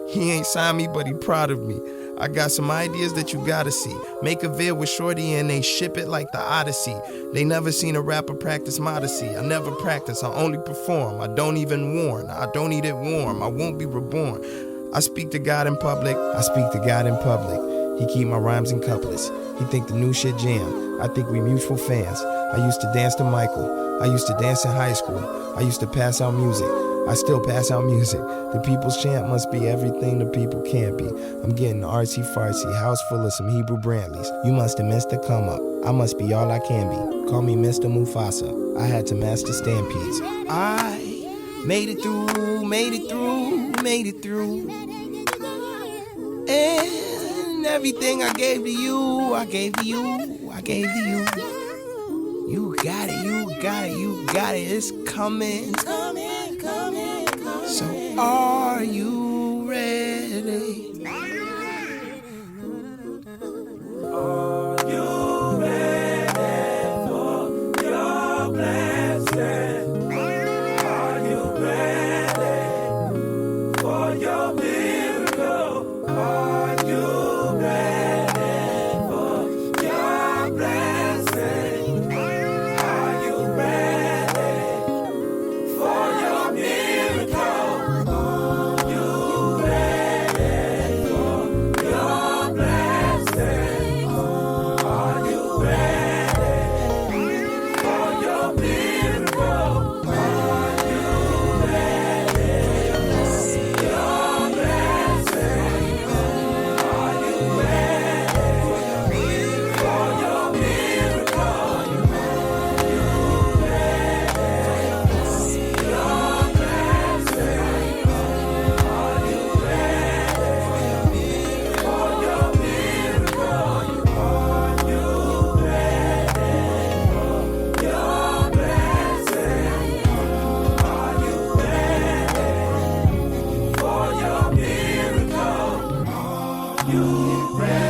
He ain't signed me, but he proud of me. I got some ideas that you gotta see. Make a vid with Shorty and they ship it like the Odyssey. They never seen a rapper practice modesty. I never practice, I only perform. I don't even warn, I don't eat it warm. I won't be reborn. I speak to God in public, I speak to God in public. He keep my rhymes in couplets. He think the new shit jam. I think we mutual fans. I used to dance to Michael. I used to dance in high school. I used to pass out music. I still pass out music. The people's chant must be everything the people can't be. I'm getting artsy-fartsy, house full of some Hebrew Brantleys. You must have missed the come up. I must be all I can be. Call me Mr. Mufasa. I had to master stampedes. I made it through, made it through, made it through. And everything I gave to you, I gave to you, I gave to you. You got it, you got it, you got it. It's coming, coming, coming, coming. So are you ready? Are you ready for your blessing? Are you ready for your miracle? Are you ready for your blessing? Are you ready for your miracle? Are you ready for your blessing? Are you ready for your miracle? Are you ready for your blessing? Are you ready for your miracle? Are you ready for your blessing? Are you ready for your miracle? Are you ready for your blessing? Are you ready for your miracle? Are you ready?